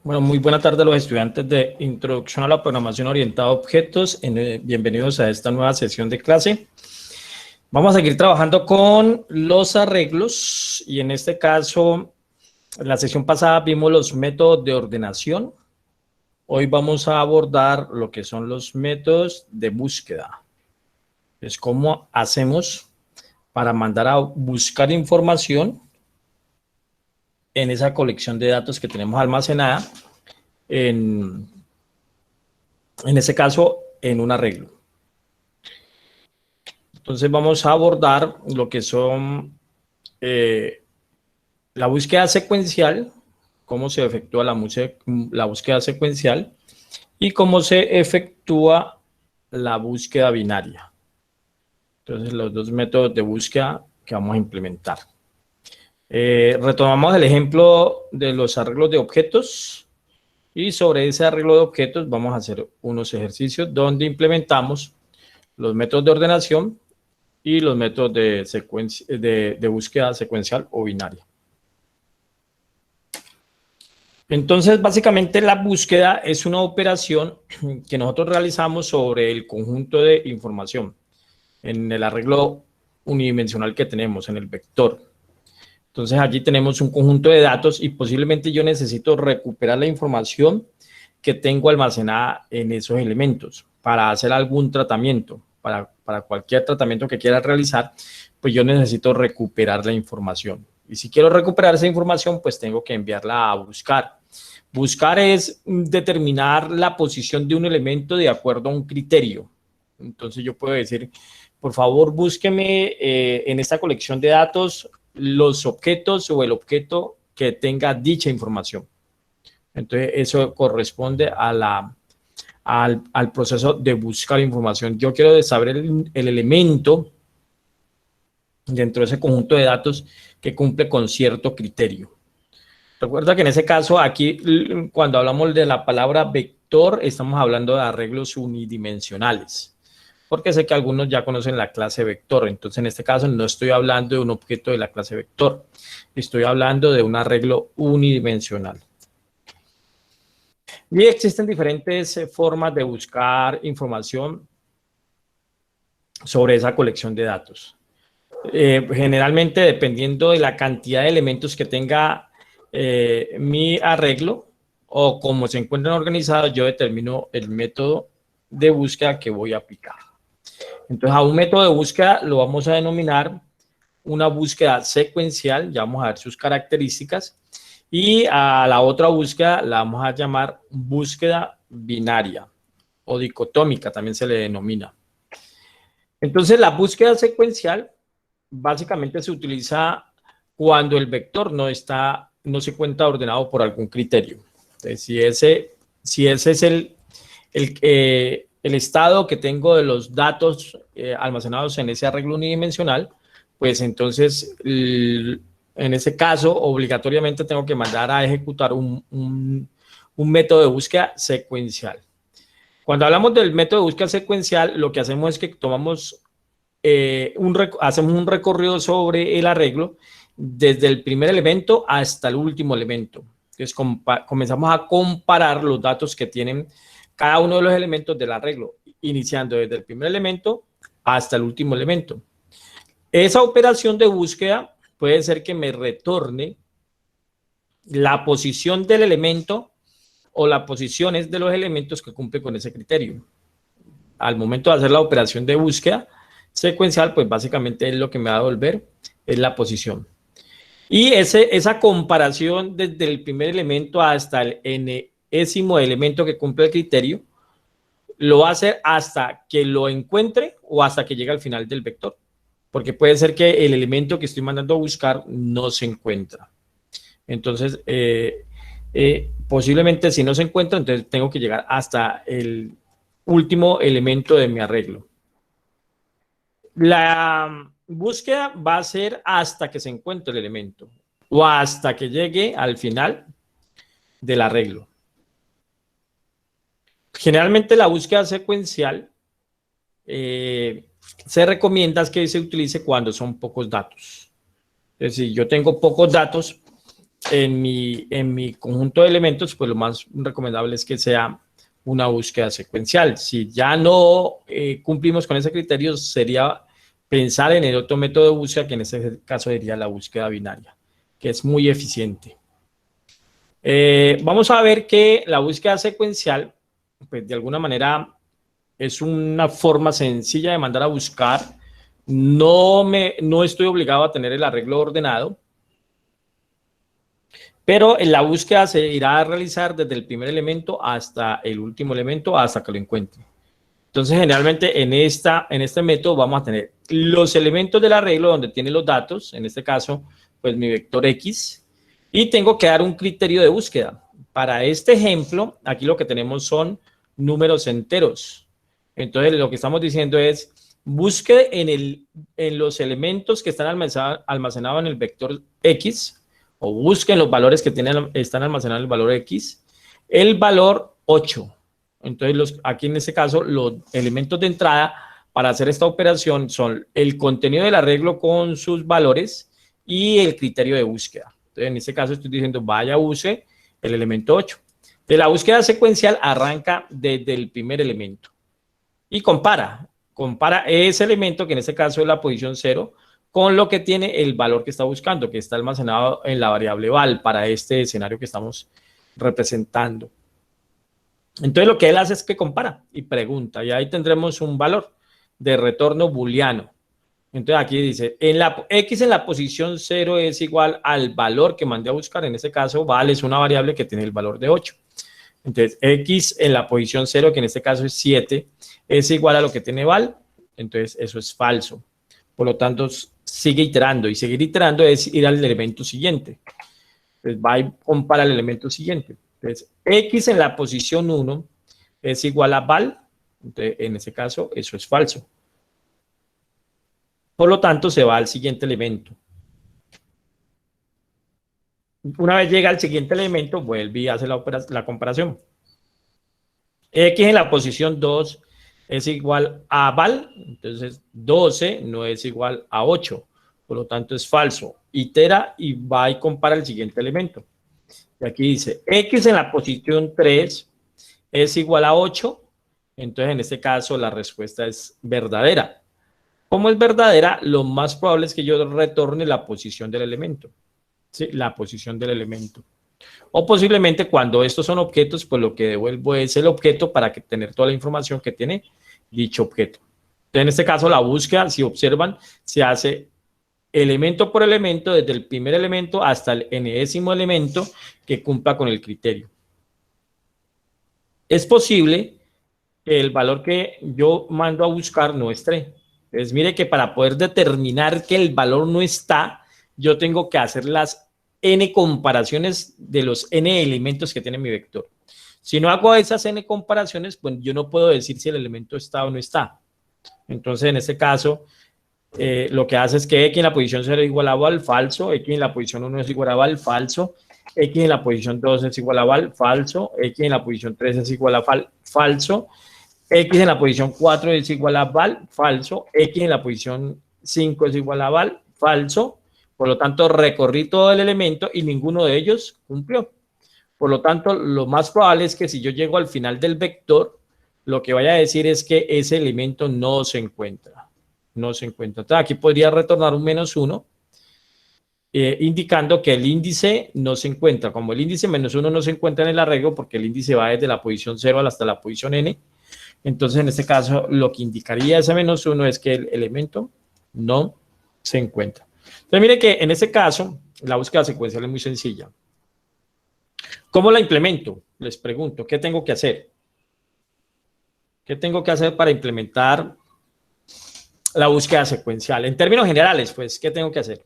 Bueno, muy buena tarde a los estudiantes de Introducción a la Programación Orientada a Objetos. Bienvenidos a esta nueva sesión de clase. Vamos a seguir trabajando con los arreglos y en este caso, en la sesión pasada vimos los métodos de ordenación. Hoy vamos a abordar lo que son los métodos de búsqueda. Es cómo hacemos para mandar a buscar información en esa colección de datos que tenemos almacenada, en este caso, en un arreglo. Entonces vamos a abordar lo que son la búsqueda secuencial, cómo se efectúa la búsqueda secuencial y cómo se efectúa la búsqueda binaria. Entonces los dos métodos de búsqueda que vamos a implementar. Retomamos el ejemplo de los arreglos de objetos y sobre ese arreglo de objetos vamos a hacer unos ejercicios donde implementamos los métodos de ordenación y los métodos de búsqueda secuencial o binaria. Entonces, básicamente la búsqueda es una operación que nosotros realizamos sobre el conjunto de información en el arreglo unidimensional que tenemos, en el vector. Entonces, allí tenemos un conjunto de datos y posiblemente yo necesito recuperar la información que tengo almacenada en esos elementos para hacer algún tratamiento. Para cualquier tratamiento que quiera realizar, pues yo necesito recuperar la información. Y si quiero recuperar esa información, pues tengo que enviarla a buscar. Buscar es determinar la posición de un elemento de acuerdo a un criterio. Entonces yo puedo decir, por favor, búsqueme en esta colección de datos los objetos o el objeto que tenga dicha información. Entonces eso corresponde a al proceso de buscar información. Yo quiero saber el elemento dentro de ese conjunto de datos que cumple con cierto criterio. Recuerda que en ese caso aquí, cuando hablamos de la palabra vector, estamos hablando de arreglos unidimensionales, porque sé que algunos ya conocen la clase vector. Entonces, en este caso no estoy hablando de un objeto de la clase vector, estoy hablando de un arreglo unidimensional. Y existen diferentes formas de buscar información sobre esa colección de datos. Generalmente, dependiendo de la cantidad de elementos que tenga mi arreglo o cómo se encuentran organizados, yo determino el método de búsqueda que voy a aplicar. Entonces, a un método de búsqueda lo vamos a denominar una búsqueda secuencial, ya vamos a ver sus características, y a la otra búsqueda la vamos a llamar búsqueda binaria o dicotómica, también se le denomina. Entonces, la búsqueda secuencial básicamente se utiliza cuando el vector no se encuentra ordenado por algún criterio. Entonces, si ese es el estado que tengo de los datos almacenados en ese arreglo unidimensional, pues entonces, en ese caso, obligatoriamente tengo que mandar a ejecutar un método de búsqueda secuencial. Cuando hablamos del método de búsqueda secuencial, lo que hacemos es que tomamos hacemos un recorrido sobre el arreglo desde el primer elemento hasta el último elemento. Entonces comenzamos a comparar los datos que tienen cada uno de los elementos del arreglo, iniciando desde el primer elemento hasta el último elemento. Esa operación de búsqueda puede ser que me retorne la posición del elemento o las posiciones de los elementos que cumplen con ese criterio. Al momento de hacer la operación de búsqueda secuencial, pues básicamente es lo que me va a devolver es la posición. Y esa comparación desde el primer elemento hasta el enésimo elemento que cumple el criterio, lo va a hacer hasta que lo encuentre o hasta que llegue al final del vector. Porque puede ser que el elemento que estoy mandando a buscar no se encuentra. Entonces, posiblemente si no se encuentra, entonces tengo que llegar hasta el último elemento de mi arreglo. La búsqueda va a ser hasta que se encuentre el elemento o hasta que llegue al final del arreglo. Generalmente la búsqueda secuencial se recomienda que se utilice cuando son pocos datos. Es decir, yo tengo pocos datos en mi conjunto de elementos, pues lo más recomendable es que sea una búsqueda secuencial. Si ya no cumplimos con ese criterio, sería pensar en el otro método de búsqueda, que en este caso sería la búsqueda binaria, que es muy eficiente. Vamos a ver que la búsqueda secuencial, pues de alguna manera es una forma sencilla de mandar a buscar. No estoy obligado a tener el arreglo ordenado, pero en la búsqueda se irá a realizar desde el primer elemento hasta el último elemento, hasta que lo encuentre. Entonces, generalmente en este método vamos a tener los elementos del arreglo donde tiene los datos, en este caso, pues mi vector X, y tengo que dar un criterio de búsqueda. Para este ejemplo, aquí lo que tenemos son números enteros. Entonces, lo que estamos diciendo es, busque en los elementos que están almacenados en el vector X, o busquen los valores que están almacenados en el valor X, el valor 8. Entonces, aquí en este caso, los elementos de entrada para hacer esta operación son el contenido del arreglo con sus valores y el criterio de búsqueda. Entonces, en este caso estoy diciendo, vaya, use el elemento 8. De la búsqueda secuencial arranca desde el primer elemento y compara ese elemento, que en este caso es la posición 0, con lo que tiene el valor que está buscando, que está almacenado en la variable val para este escenario que estamos representando. Entonces lo que él hace es que compara y pregunta, y ahí tendremos un valor de retorno booleano. Entonces aquí dice, X en la posición 0 es igual al valor que mandé a buscar. En este caso, val es una variable que tiene el valor de 8. Entonces, X en la posición 0, que en este caso es 7, es igual a lo que tiene val. Entonces, eso es falso. Por lo tanto, sigue iterando. Y seguir iterando es ir al elemento siguiente. Entonces, va y compara el elemento siguiente. Entonces, X en la posición 1 es igual a val. Entonces, en ese caso, eso es falso. Por lo tanto, se va al siguiente elemento. Una vez llega al siguiente elemento, vuelve y hace la comparación. X en la posición 2 es igual a val, entonces 12 no es igual a 8, por lo tanto es falso. Itera y va y compara el siguiente elemento. Y aquí dice, X en la posición 3 es igual a 8, entonces en este caso la respuesta es verdadera. Como es verdadera, lo más probable es que yo retorne la posición del elemento. ¿Sí? La posición del elemento. O posiblemente cuando estos son objetos, pues lo que devuelvo es el objeto para tener toda la información que tiene dicho objeto. Entonces, en este caso, la búsqueda, si observan, se hace elemento por elemento, desde el primer elemento hasta el enésimo elemento que cumpla con el criterio. Es posible que el valor que yo mando a buscar no esté. Entonces, mire que para poder determinar que el valor no está, yo tengo que hacer las n comparaciones de los n elementos que tiene mi vector. Si no hago esas n comparaciones, pues yo no puedo decir si el elemento está o no está. Entonces, en este caso, lo que hace es que X en la posición 0 es igual a val, falso, X en la posición 1 es igual a val, falso, X en la posición 2 es igual a val, falso, X en la posición 3 es igual a falso, X en la posición 4 es igual a val, falso, X en la posición 5 es igual a val, falso. Por lo tanto, recorrí todo el elemento y ninguno de ellos cumplió. Por lo tanto, lo más probable es que si yo llego al final del vector, lo que vaya a decir es que ese elemento no se encuentra. No se encuentra. Entonces, aquí podría retornar un -1, indicando que el índice no se encuentra. Como el índice -1 no se encuentra en el arreglo, porque el índice va desde la posición 0 hasta la posición n, entonces en este caso lo que indicaría ese -1 es que el elemento no se encuentra. Entonces, mire que en este caso, la búsqueda secuencial es muy sencilla. ¿Cómo la implemento? Les pregunto, ¿qué tengo que hacer? ¿Qué tengo que hacer para implementar la búsqueda secuencial? En términos generales, pues, ¿qué tengo que hacer?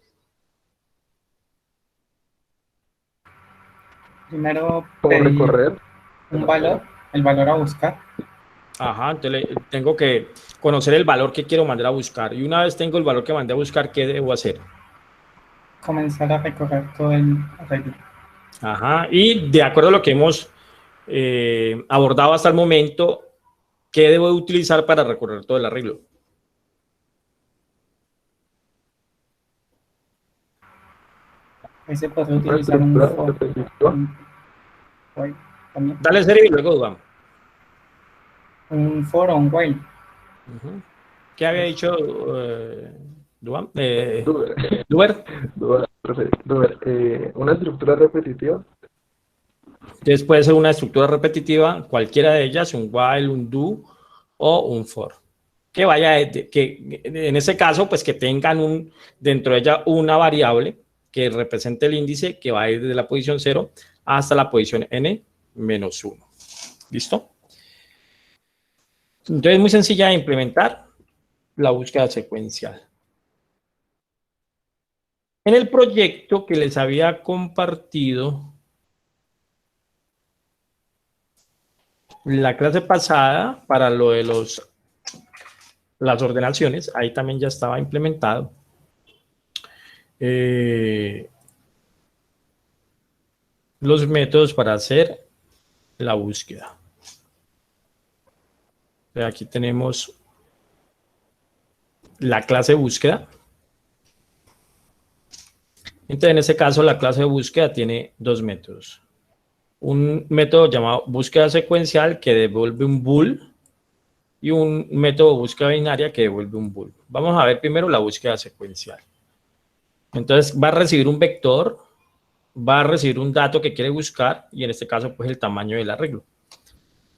Primero ¿Cómo pedir recorrer? un valor, el valor a buscar. Ajá, entonces tengo que conocer el valor que quiero mandar a buscar. Y una vez tengo el valor que mandé a buscar, ¿qué debo hacer? Comenzar a recorrer todo el arreglo. Ajá, y de acuerdo a lo que hemos abordado hasta el momento, ¿qué debo utilizar para recorrer todo el arreglo? Ahí se podría Una utilizar un estructura for. repetitiva. While también. Dale serio y luego Duan. Un for o un while. ¿Qué había Pues, dicho Duan? Duber. Duber. Una estructura repetitiva. Entonces puede ser una estructura repetitiva, cualquiera de ellas, un while, un do o un for. Que vaya, que en ese caso, pues que tengan dentro de ella una variable que represente el índice que va a ir desde la posición 0 hasta la posición n menos 1. ¿Listo? Entonces es muy sencilla de implementar la búsqueda secuencial. En el proyecto que les había compartido la clase pasada para lo de las ordenaciones, ahí también ya estaba implementado. Los métodos para hacer la búsqueda. Aquí tenemos la clase búsqueda. Entonces, en este caso, la clase de búsqueda tiene dos métodos. Un método llamado búsqueda secuencial que devuelve un bool y un método de búsqueda binaria que devuelve un bool. Vamos a ver primero la búsqueda secuencial. Entonces, va a recibir un vector, va a recibir un dato que quiere buscar y en este caso, pues el tamaño del arreglo.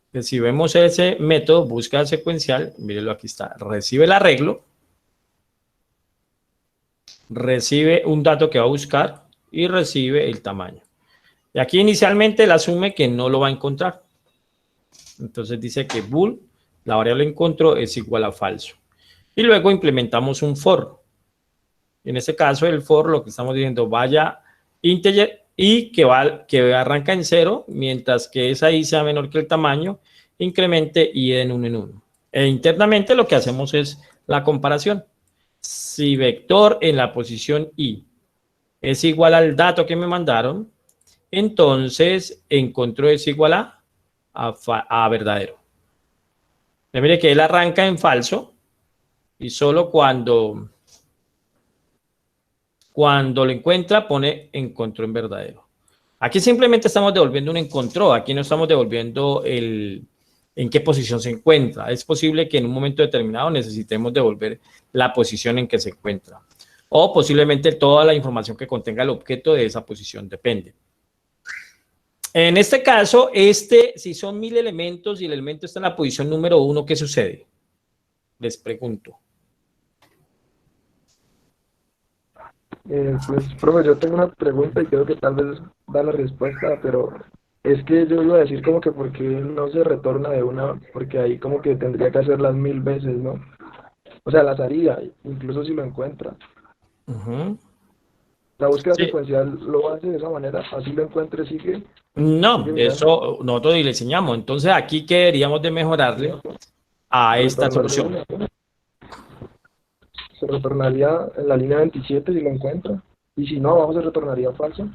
Entonces, si vemos ese método búsqueda secuencial, mírenlo, aquí está, recibe el arreglo, recibe un dato que va a buscar y recibe el tamaño. Y aquí inicialmente él asume que no lo va a encontrar. Entonces dice que bool, la variable encontró, es igual a falso. Y luego implementamos un for. En este caso el for lo que estamos diciendo, vaya integer y que arranca en 0, mientras que esa i sea menor que el tamaño, incremente i en 1 en 1. E internamente lo que hacemos es la comparación. Si vector en la posición i es igual al dato que me mandaron, entonces encontró es igual a verdadero. Mire que él arranca en falso y solo cuando lo encuentra pone encontró en verdadero. Aquí simplemente estamos devolviendo un encontró, aquí no estamos devolviendo en qué posición se encuentra. Es posible que en un momento determinado necesitemos devolver la posición en que se encuentra. O posiblemente toda la información que contenga el objeto de esa posición, depende. En este caso, si son 1000 elementos y el elemento está en la posición número 1, ¿qué sucede? Les pregunto. Pues, profe, yo tengo una pregunta y creo que tal vez da la respuesta, pero es que yo iba a decir como que porque no se retorna de una, porque ahí como que tendría que hacerlas 1000 veces, ¿no? O sea, las haría, incluso si lo encuentra. La búsqueda Sí. secuencial lo hace de esa manera, así lo encuentre, sigue No, mirando. eso nosotros le enseñamos. Entonces, aquí ¿qué deberíamos de mejorarle a esta solución? Se retornaría en la línea 27 si lo encuentra, y si no, abajo se retornaría falso.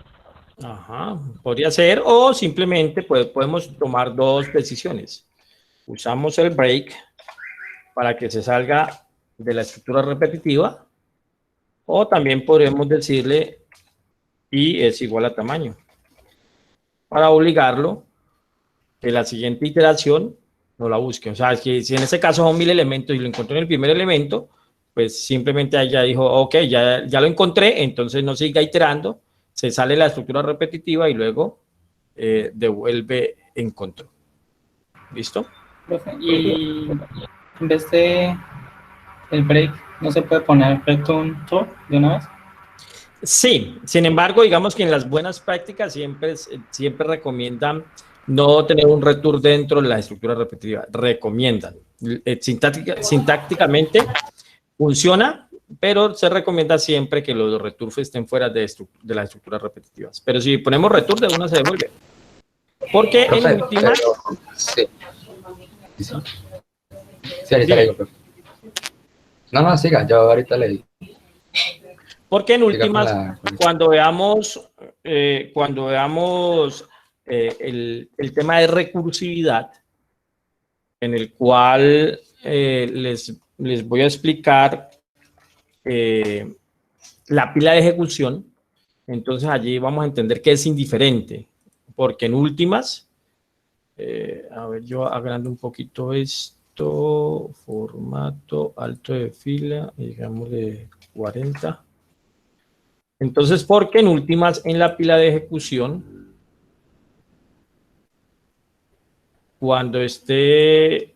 Ajá, podría ser, o simplemente podemos tomar dos decisiones. Usamos el break para que se salga de la estructura repetitiva, o también podemos decirle y es igual a tamaño, para obligarlo que la siguiente iteración no la busque. O sea, que si en este caso son 1000 elementos y lo encontró en el primer elemento, pues simplemente ella dijo, ok, ya lo encontré, entonces no siga iterando, se sale la estructura repetitiva y luego devuelve encontró. ¿Listo? Profe, y en vez de el break, ¿no se puede poner return to de una vez? Sí, sin embargo, digamos que en las buenas prácticas siempre recomiendan no tener un return dentro de la estructura repetitiva. Recomiendan. Sintácticamente funciona, pero se recomienda siempre que los returns estén fuera de las estructuras repetitivas. Pero si ponemos return, de una se devuelve. Porque Profe, en últimas... sí. Sí, ahorita le digo, profe. No, siga, yo ahorita le digo. Porque en últimas, cuando veamos el tema de recursividad, en el cual les voy a explicar la pila de ejecución, Entonces allí vamos a entender que es indiferente, porque en últimas, a ver, yo agrando un poquito esto, formato alto de fila, digamos de 40. Entonces, porque en últimas, en la pila de ejecución, cuando esté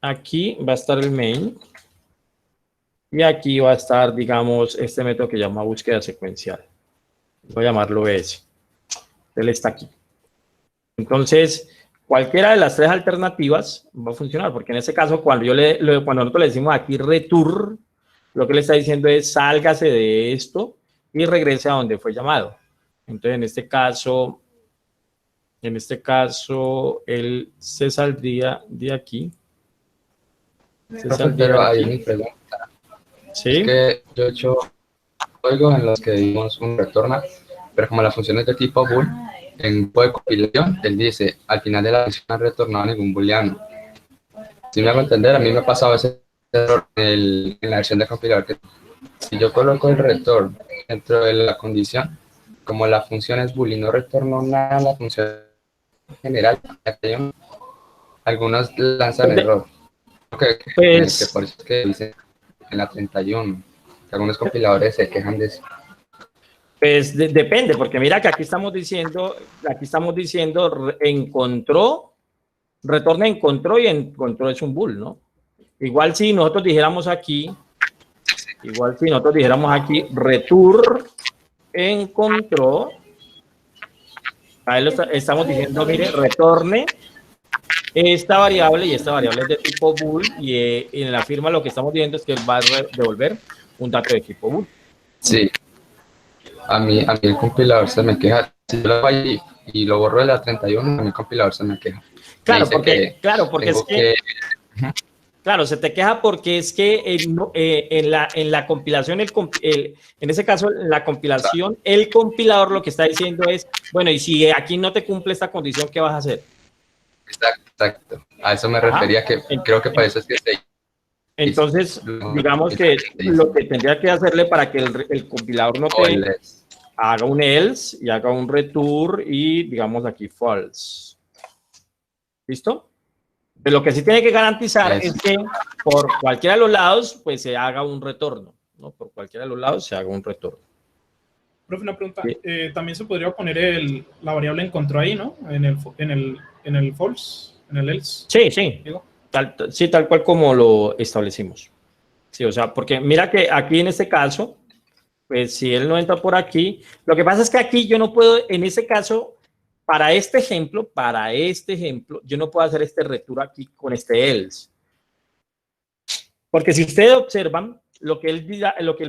aquí, va a estar el main, y aquí va a estar, digamos, este método que llama búsqueda secuencial. Voy a llamarlo S. Él está aquí. Entonces, cualquiera de las tres alternativas va a funcionar, porque en este caso, cuando nosotros le decimos aquí return, lo que le está diciendo es sálgase de esto y regrese a donde fue llamado. Entonces, en este caso, él se saldría de aquí. Pero hay una pregunta. ¿Sí? Es que yo he hecho códigos en los que dimos un retorna, pero como la función es de tipo bool, en tipo de compilación, él dice, al final de la función no ha retornado ningún booleano. Si me hago entender, a mí me ha pasado ese error en la versión de compilador, que si yo coloco el return dentro de la condición, como la función es bool y no retorno nada, la función general, algunos lanzan error. Que por eso es que dicen en la 31, que algunos compiladores se quejan de eso. Pues depende, porque mira que aquí estamos diciendo retorna encontró y encontró es un bool, ¿no? Igual si nosotros dijéramos aquí, return encontró, ahí estamos diciendo, mire, retorne esta variable, y esta variable es de tipo bool, y en la firma lo que estamos diciendo es que va a devolver un dato de tipo bool. Sí. A mí el compilador se me queja. Si yo lo hago allí y lo borro de la 31, a mí el compilador se me queja. Claro, porque es que claro, se te queja porque es que en la compilación, en ese caso, en la compilación, el compilador lo que está diciendo es, bueno, y si aquí no te cumple esta condición, ¿qué vas a hacer? Exacto. A eso me refería, que creo que para eso es que se... Entonces, digamos que lo que tendría que hacerle para que el compilador no te haga un else y haga un return y, digamos, aquí false. ¿Listo? Pero lo que sí tiene que garantizar es que por cualquiera de los lados, pues se haga un retorno, ¿no? Por cualquiera de los lados se haga un retorno. Profe, una pregunta. Sí. También se podría poner la variable encontró ahí, ¿no? En el false, en el else. Sí, sí. Digo. Tal cual como lo establecimos. Sí, o sea, porque mira que aquí en este caso, pues si él no entra por aquí, lo que pasa es que aquí yo no puedo, en ese caso, para este ejemplo, yo no puedo hacer este return aquí con este else. Porque si ustedes observan, lo que él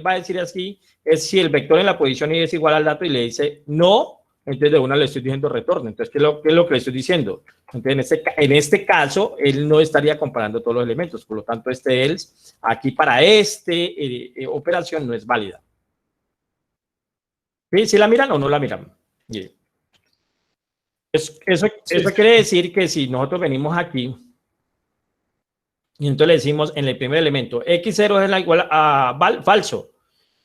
va a decir así es si el vector en la posición y es igual al dato y le dice no, entonces de una le estoy diciendo retorno. Entonces, ¿qué es lo que le estoy diciendo? Entonces, en este caso, él no estaría comparando todos los elementos. Por lo tanto, este else aquí para operación no es válida. ¿Sí? ¿Sí la miran o no la miran? Yeah. Eso quiere decir que si nosotros venimos aquí y entonces le decimos en el primer elemento x0 es igual a falso.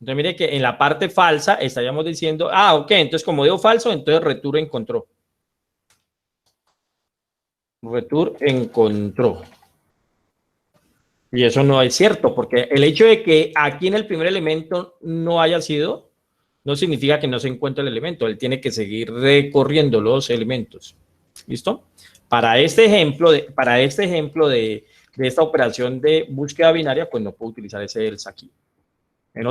Entonces mire que en la parte falsa estaríamos diciendo, ok, entonces como digo falso, entonces return encontró. Return encontró. Y eso no es cierto, porque el hecho de que aquí en el primer elemento no haya sido, no significa que no se encuentre el elemento. Él tiene que seguir recorriendo los elementos. ¿Listo? Para este ejemplo de esta operación de búsqueda binaria, pues no puedo utilizar ese else aquí. En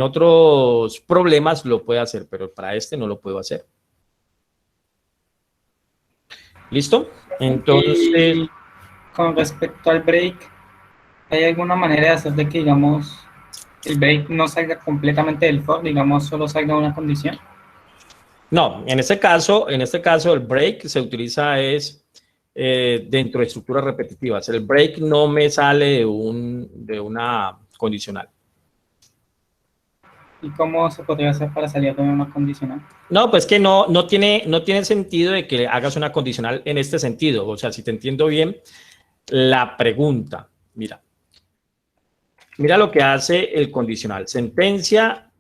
otros problemas lo puede hacer, pero para este no lo puedo hacer. ¿Listo? Entonces, y con respecto al break, ¿hay alguna manera de hacer de que, digamos, el break no salga completamente del for, digamos, solo salga una condición? No, en este caso el break se utiliza dentro de estructuras repetitivas. El break no me sale de una condicional. ¿Y cómo se podría hacer para salir de una condicional? No, pues que no tiene sentido de que hagas una condicional en este sentido. O sea, si te entiendo bien la pregunta, mira. mira lo que hace el condicional. Sentencia,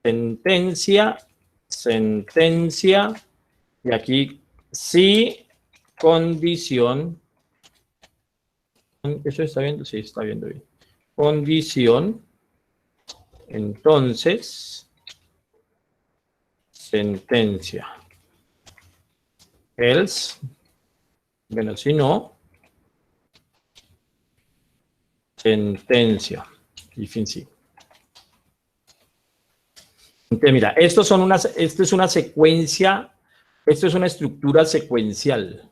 sentencia, sentencia, y aquí sí, condición. ¿Eso está viendo? Sí, está viendo bien. Condición. Entonces, sentencia. Else. Bueno, si no, sentencia. Y fin, sí. Entonces, mira, esto es una secuencia, esto es una estructura secuencial.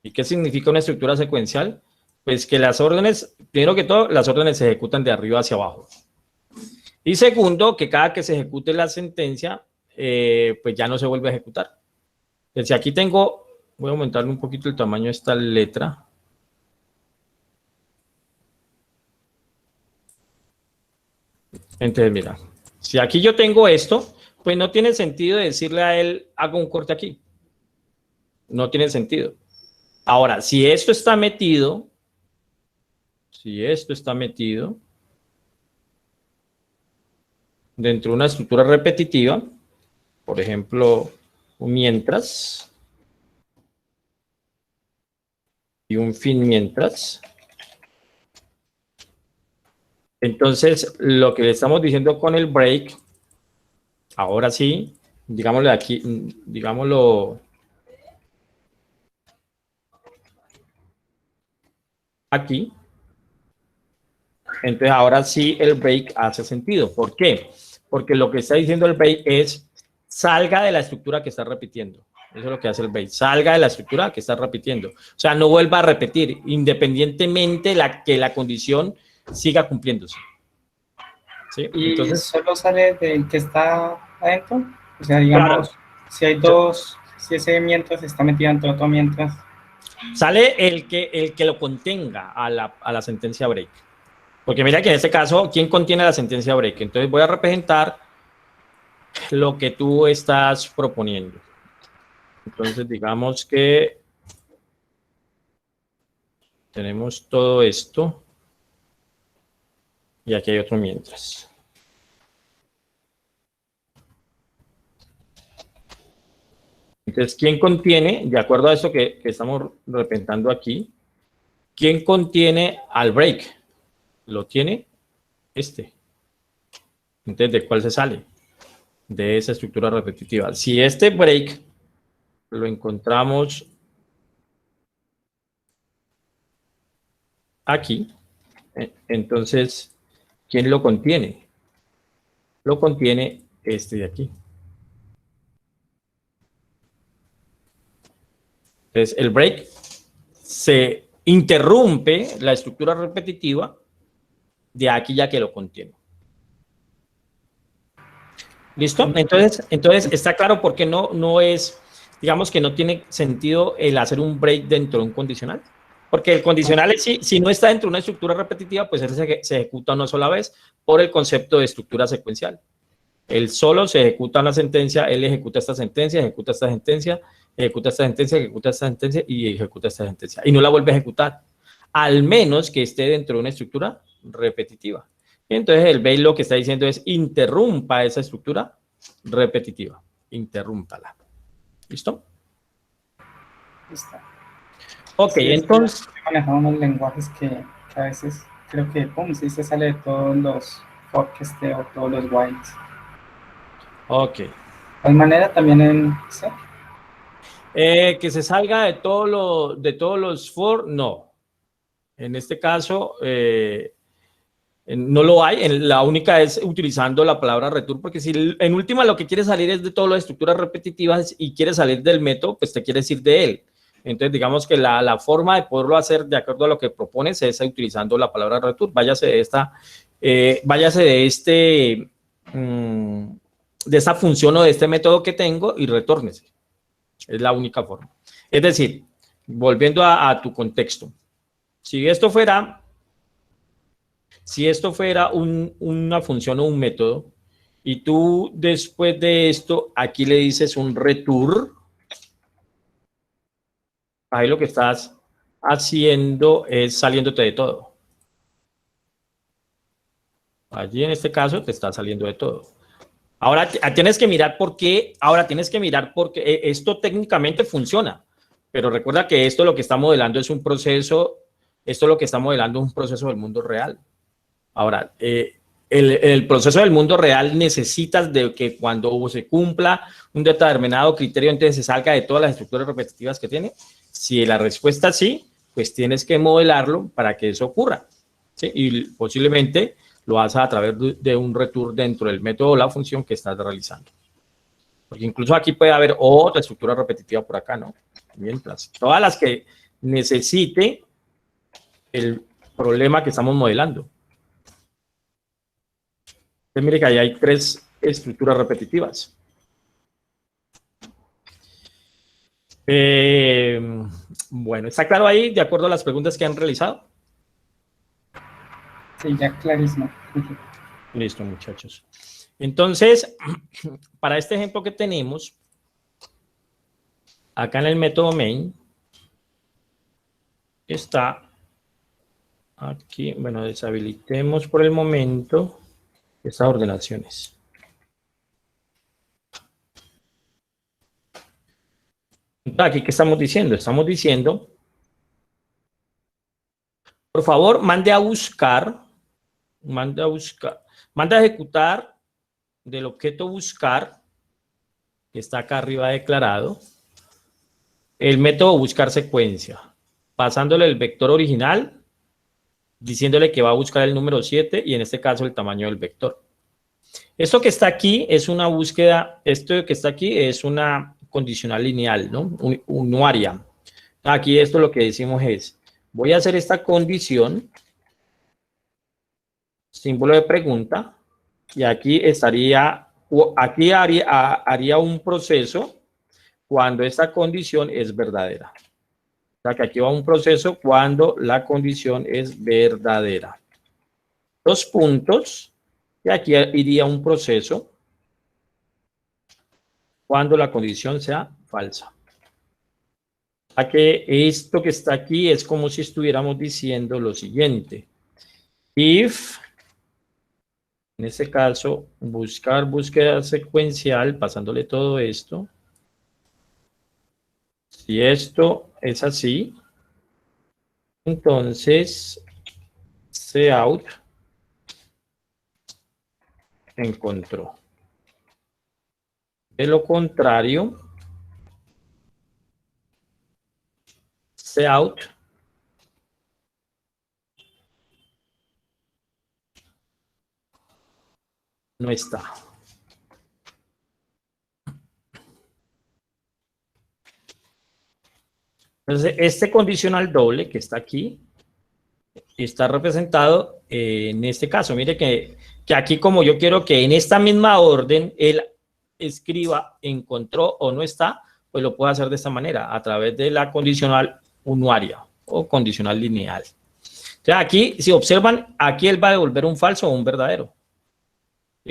¿Y qué significa una estructura secuencial? Pues que las órdenes, primero que todo, las órdenes se ejecutan de arriba hacia abajo. Y segundo, que cada que se ejecute la sentencia, pues ya no se vuelve a ejecutar. Entonces, aquí tengo, voy a aumentarle un poquito el tamaño de esta letra. Entonces, mira, si aquí yo tengo esto, pues no tiene sentido decirle a él, hago un corte aquí. No tiene sentido. Ahora, si esto está metido, dentro de una estructura repetitiva, por ejemplo, un mientras y un fin mientras, entonces lo que le estamos diciendo con el break, ahora sí, digámoslo aquí, digámoslo aquí, entonces ahora sí el break hace sentido. ¿Por qué? Porque lo que está diciendo el break es salga de la estructura que está repitiendo. Eso es lo que hace el break. Salga de la estructura que está repitiendo. O sea, no vuelva a repetir, independientemente que la condición siga cumpliéndose. ¿Sí? ¿Y entonces, solo sale del que está adentro? O sea, digamos, claro, si hay dos, si ese mientras está metido dentro de otro mientras. sale el que lo contenga a la sentencia break. Porque mira que en este caso, ¿quién contiene la sentencia break? Entonces voy a representar lo que tú estás proponiendo. Entonces, digamos que tenemos todo esto y aquí hay otro mientras. Entonces, ¿quién contiene, de acuerdo a esto que estamos representando aquí, quién contiene al break? Lo tiene este. Entonces, ¿de cuál se sale? De esa estructura repetitiva. Si este break lo encontramos aquí, entonces, ¿quién lo contiene? Lo contiene este de aquí. Entonces, el break se interrumpe la estructura repetitiva de aquí ya que lo contiene. ¿Listo? Entonces está claro por qué no es, digamos que no tiene sentido el hacer un break dentro de un condicional. Porque el condicional, si no está dentro de una estructura repetitiva, pues él se ejecuta una sola vez por el concepto de estructura secuencial. Él solo se ejecuta una sentencia, él ejecuta esta sentencia, ejecuta esta sentencia, ejecuta esta sentencia, ejecuta esta sentencia y ejecuta esta sentencia. Y no la vuelve a ejecutar, al menos que esté dentro de una estructura repetitiva. Entonces el break lo que está diciendo es interrumpa esa estructura repetitiva. Interrúmpala. ¿Listo? Listo. Ok, Sí, entonces... manejamos unos lenguajes que a veces creo que, pum, sí se sale de todos los forks o todos los whiles. Ok. Hay manera también en C. Que se salga de todos los for, no. En este caso, no lo hay. La única es utilizando la palabra return, porque si en última lo que quiere salir es de todas las estructuras repetitivas y quiere salir del método, pues te quieres ir de él. Entonces, digamos que la forma de poderlo hacer de acuerdo a lo que propones es utilizando la palabra return. Váyase de esta, de esta función o de este método que tengo y retórnese. Es la única forma. Es decir, volviendo a tu contexto, si esto fuera una función o un método, y tú después de esto, aquí le dices un return, ahí lo que estás haciendo es saliéndote de todo. Allí en este caso te está saliendo de todo. Ahora tienes que mirar por qué, esto técnicamente funciona, pero recuerda que esto lo que está modelando es un proceso, esto lo que está modelando es un proceso del mundo real. Ahora, el proceso del mundo real necesitas de que cuando se cumpla un determinado criterio, entonces se salga de todas las estructuras repetitivas que tiene. Si la respuesta es sí, pues tienes que modelarlo para que eso ocurra, ¿sí? Y posiblemente lo haces a través de un return dentro del método o la función que estás realizando. Porque incluso aquí puede haber otra estructura repetitiva por acá, ¿no? Mientras, todas las que necesite el problema que estamos modelando. Entonces, mire que ahí hay 3 estructuras repetitivas. Bueno, ¿está claro ahí de acuerdo a las preguntas que han realizado? Sí, ya clarísimo. Listo, muchachos. Entonces, para este ejemplo que tenemos, acá en el método main, está aquí, bueno, deshabilitemos por el momento estas ordenaciones. Aquí, ¿qué estamos diciendo? Estamos diciendo, por favor, mande a ejecutar del objeto buscar, que está acá arriba declarado, el método buscar secuencia, pasándole el vector original, diciéndole que va a buscar el número 7 y en este caso el tamaño del vector. Esto que está aquí es una búsqueda, esto que está aquí es una condicional lineal, ¿no? Unuaria. Aquí esto lo que decimos es, voy a hacer esta condición, símbolo de pregunta, y aquí haría un proceso cuando esta condición es verdadera. O sea que aquí va un proceso cuando la condición es verdadera. 2 puntos, y aquí iría un proceso cuando la condición sea falsa. O sea que esto que está aquí es como si estuviéramos diciendo lo siguiente. If, en este caso, buscar búsqueda secuencial, pasándole todo esto. Si esto es así, entonces cout encontró. De lo contrario, cout no está. Entonces, este condicional doble que está aquí está representado en este caso. Mire que aquí, como yo quiero que en esta misma orden él escriba encontró o no está, pues lo puedo hacer de esta manera, a través de la condicional unuaria o condicional lineal. Entonces, aquí, si observan, aquí él va a devolver un falso o un verdadero.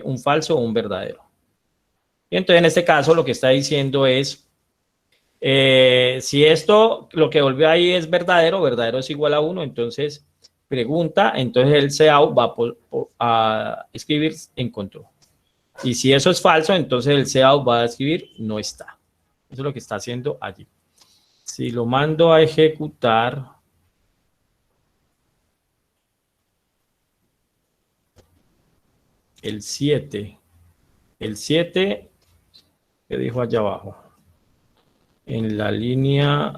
Un falso o un verdadero. Y entonces, en este caso, lo que está diciendo es, si esto, lo que volvió ahí es verdadero, verdadero es igual a 1, entonces pregunta, entonces el cout va a escribir encontró. Y si eso es falso, entonces el cout va a escribir no está. Eso es lo que está haciendo allí. Si lo mando a ejecutar, el 7, que dijo allá abajo, en la línea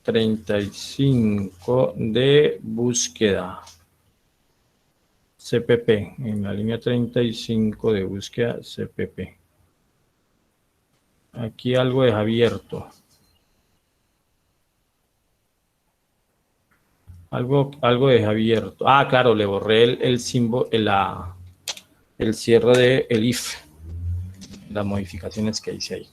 35 de búsqueda CPP, en la línea 35 de búsqueda CPP. Aquí algo deja abierto. Algo deja abierto. Ah, claro, le borré el símbolo, el cierre de el if, las modificaciones que hice ahí.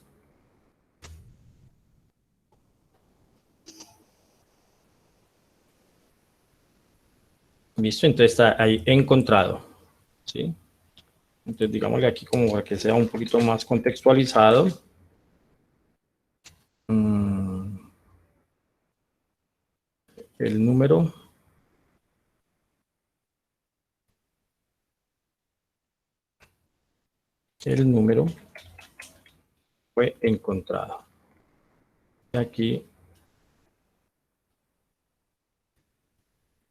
Listo, entonces está ahí encontrado, ¿sí? Entonces digamos que aquí como para que sea un poquito más contextualizado. el número fue encontrado. Aquí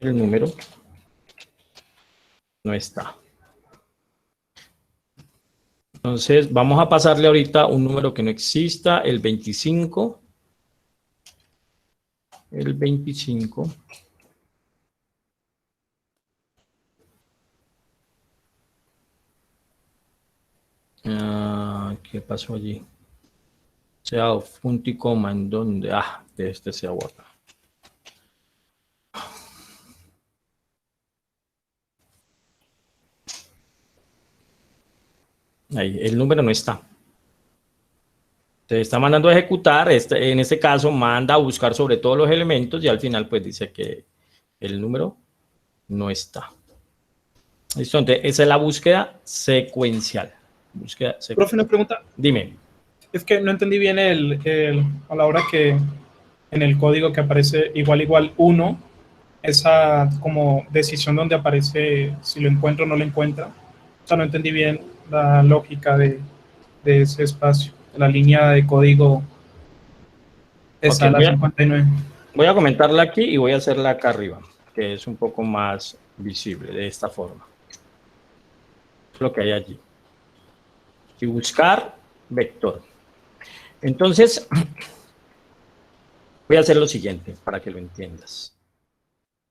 el número no está. Entonces, vamos a pasarle ahorita un número que no exista, el 25. El 25. ¿Qué pasó allí? Sea punto y coma, ¿en dónde? De este se aguarda. Ahí, el número no está. Se está mandando a ejecutar, en este caso manda a buscar sobre todos los elementos y al final pues dice que el número no está. Listo, entonces esa es la búsqueda secuencial. Profe, una pregunta. Dime. Es que no entendí bien a la hora que en el código que aparece igual 1, esa como decisión donde aparece si lo encuentro o no lo encuentra. O sea, no entendí bien la lógica de ese espacio, la línea de código esa, Okay, la 59. Voy a comentarla aquí y voy a hacerla acá arriba, que es un poco más visible de esta forma. Es lo que hay allí. Y buscar vector. Entonces, voy a hacer lo siguiente para que lo entiendas.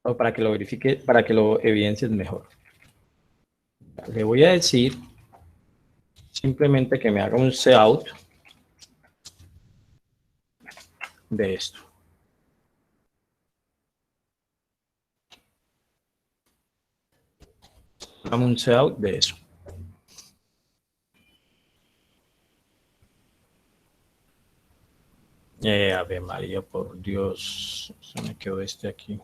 O para que lo verifique, para que lo evidencies mejor. Le voy a decir simplemente que me haga un cout de esto. Dame un cout de eso. Ave María, por Dios, se me quedó este aquí.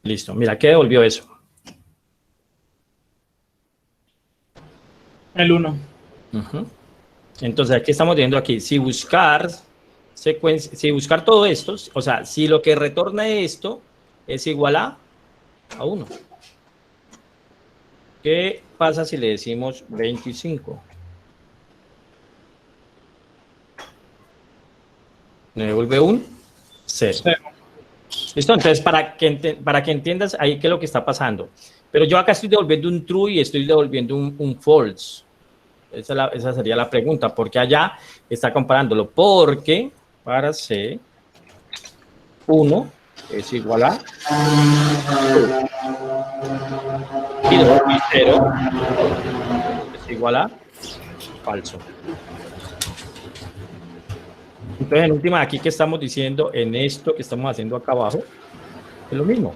Listo, mira, ¿qué devolvió eso? El 1. Entonces, aquí estamos viendo aquí, si buscar todo esto, o sea, si lo que retorna esto es igual a 1. ¿Qué pasa si le decimos 25? Me devuelve un 0. ¿Listo? Entonces, para que entiendas ahí qué es lo que está pasando. Pero yo acá estoy devolviendo un true y estoy devolviendo un false. Esa sería la pregunta. Porque allá está comparándolo. Porque para C, 1 es igual a 2. Y 2 y 0 es igual a falso. Entonces, en última, aquí que estamos diciendo, en esto que estamos haciendo acá abajo, es lo mismo.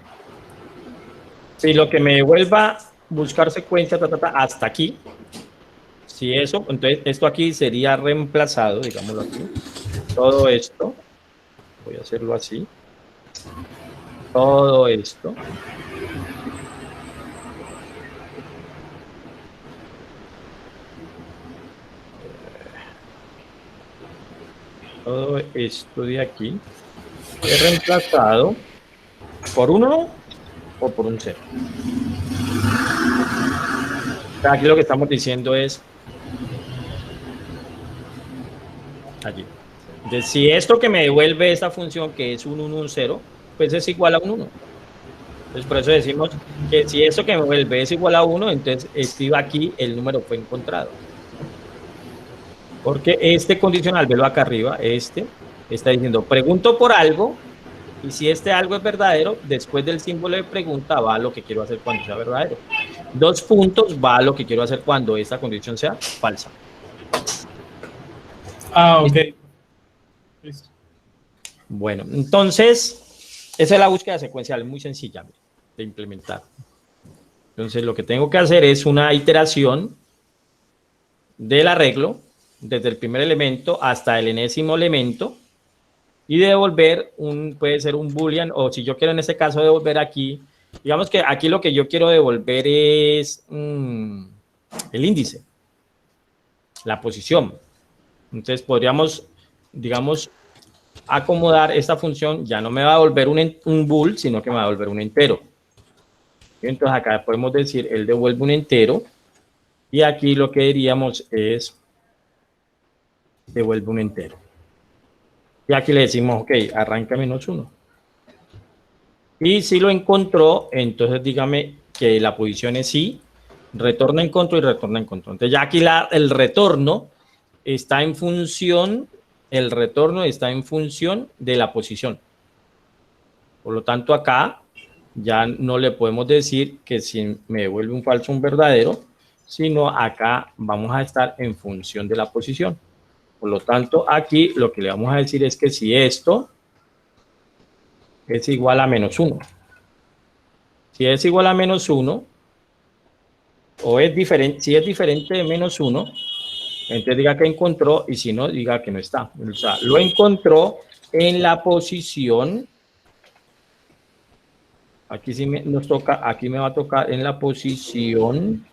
Si lo que me devuelva buscar secuencia hasta aquí, si eso, entonces esto aquí sería reemplazado, digámoslo aquí. Todo esto, voy a hacerlo así. Todo esto. Todo esto de aquí es reemplazado por un 1 o por un 0. Aquí lo que estamos diciendo es allí. Entonces, si esto que me devuelve esta función que es un 1, un 0, pues es igual a un 1. Entonces, por eso decimos que si esto que me devuelve es igual a 1, entonces escriba aquí el número fue encontrado. Porque este condicional, velo acá arriba, este está diciendo, pregunto por algo, y si este algo es verdadero, después del símbolo de pregunta va a lo que quiero hacer cuando sea verdadero. 2 puntos va a lo que quiero hacer cuando esta condición sea falsa. Ok. Listo. Bueno, entonces, esa es la búsqueda secuencial, muy sencilla de implementar. Entonces, lo que tengo que hacer es una iteración del arreglo, desde el primer elemento hasta el enésimo elemento, y devolver puede ser un boolean, o si yo quiero en este caso devolver aquí, digamos que aquí lo que yo quiero devolver es el índice, la posición. Entonces podríamos digamos, acomodar esta función, ya no me va a devolver un bool, sino que me va a devolver un entero. Entonces acá podemos decir, él devuelve un entero, y aquí lo que diríamos es, devuelve un entero. Y aquí le decimos, ok, arranca -1. Y si lo encontró, entonces dígame que la posición es sí, retorna en control y retorna en control. Entonces ya aquí el retorno está en función, el retorno está en función de la posición. Por lo tanto, acá ya no le podemos decir que si me devuelve un falso o un verdadero, sino acá vamos a estar en función de la posición. Por lo tanto, aquí lo que le vamos a decir es que si esto es igual a -1. Si es igual a -1, o es diferente, si es diferente de -1, entonces diga que encontró, y si no, diga que no está. O sea, lo encontró en la posición, aquí sí nos toca, aquí me va a tocar en la posición,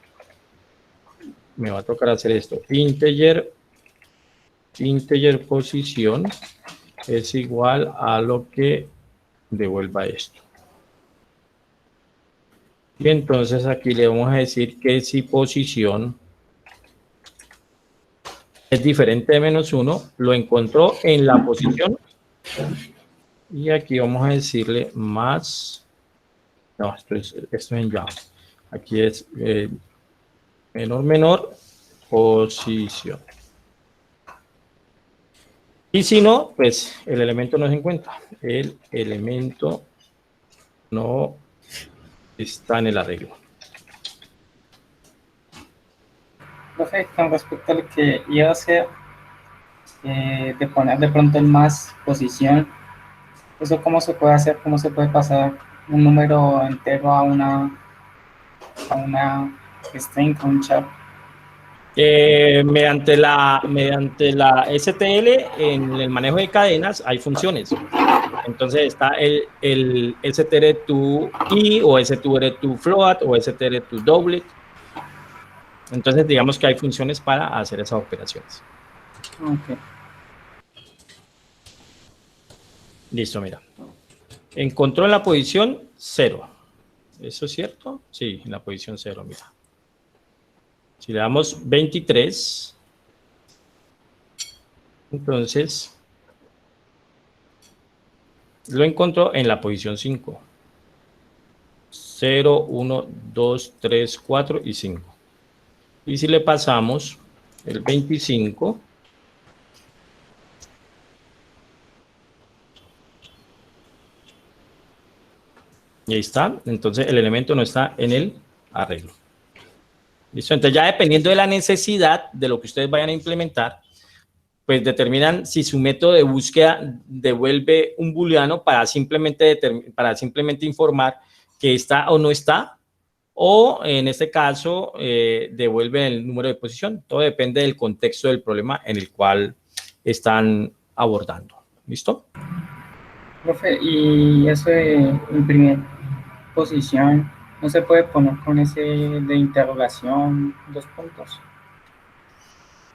me va a tocar hacer esto, integer posición es igual a lo que devuelva esto. Y entonces aquí le vamos a decir que si posición es diferente de -1, lo encontró en la posición. Y aquí vamos a decirle más. No, esto es en Java. Aquí es menor, posición. Y si no, pues el elemento no se encuentra. El elemento no está en el arreglo. Profe, con respecto a lo que iba a hacer, de poner de pronto en más posición, ¿eso cómo se puede hacer? ¿Cómo se puede pasar un número entero a una string, a un char? Mediante la STL, en el manejo de cadenas hay funciones. Entonces está el str to i, o str to float, o str to doublet. Entonces digamos que hay funciones para hacer esas operaciones. Okay. Listo, mira. Encontró en la posición 0. ¿Eso es cierto? Sí, en la posición 0, mira. Si le damos 23, entonces lo encontró en la posición 5. 0, 1, 2, 3, 4 y 5. Y si le pasamos el 25, y ahí está. Entonces el elemento no está en el arreglo. ¿Listo? Entonces ya dependiendo de la necesidad de lo que ustedes vayan a implementar, pues determinan si su método de búsqueda devuelve un booleano para simplemente informar que está o no está, o en este caso devuelve el número de posición. Todo depende del contexto del problema en el cual están abordando. ¿Listo? Profe, y eso de imprimir posición, ¿no se puede poner con ese de interrogación, 2 puntos?